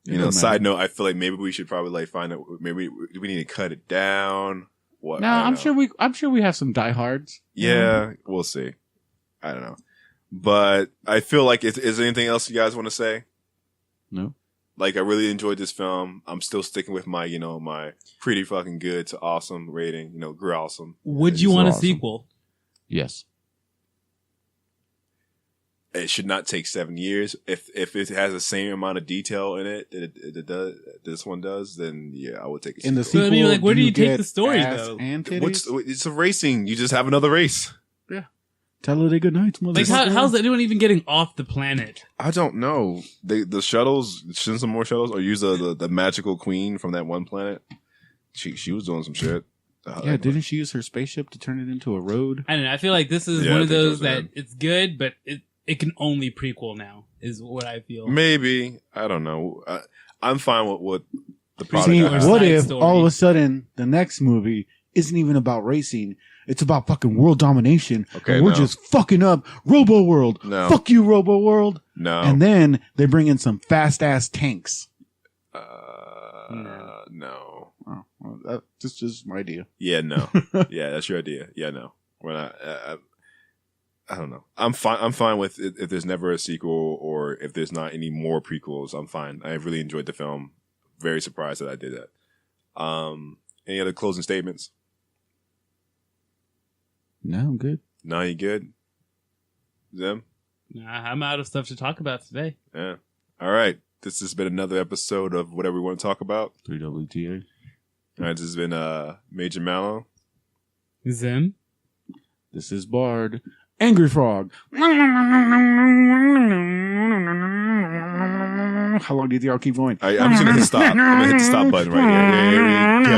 It don't Side matter. note, I feel like maybe we should probably like find out. Maybe we need to cut it down. What? No, I don't I'm know. sure we have some diehards. Yeah, we'll see. I don't know, but I feel like is there anything else you guys want to say? No. Like I really enjoyed this film. I'm still sticking with my my pretty fucking good to awesome rating. Awesome. Would you It's want a awesome. sequel? Yes. It should not take 7 years. If it has the same amount of detail in it that it does, this one does, then yeah, I would take a In the sequel. So, I mean, like, where do you take get the story, ass though? And titties? It's a racing. You just have another race. Tell her they good nights, Like, motherfucker. how's anyone even getting off the planet? I don't know. The shuttles, send some more shuttles, or use the magical queen from that one planet. She was doing some shit. Yeah, didn't she use her spaceship to turn it into a road? I don't know. I feel like this is Yeah, one I of think those so, that yeah. it's good, but it can only prequel now, is what I feel. Maybe. I don't know. I'm fine with what the product. See, I have. what side if story. all of a sudden the next movie isn't even about racing? It's about fucking world domination. Okay, and we're no. just fucking up Robo World. No. Fuck you, Robo World. No. And then they bring in some fast ass tanks. No. Oh, well, that's just my idea. Yeah, no. Yeah, that's your idea. Yeah, no. We're not. I don't know. I'm fine. I'm fine with it if there's never a sequel or if there's not any more prequels. I'm fine. I really enjoyed the film. Very surprised that I did that. Any other closing statements? No, I'm good. No, you good? Zim? Nah, I'm out of stuff to talk about today. Yeah. All right. This has been another episode of whatever we want to talk about. 3WTA. All right. This has been Major Mallow. Zim? This is Bard. Angry Frog. How long do you think I'll keep going? I'm just gonna hit stop. I'm gonna hit the stop button right here. Here we go.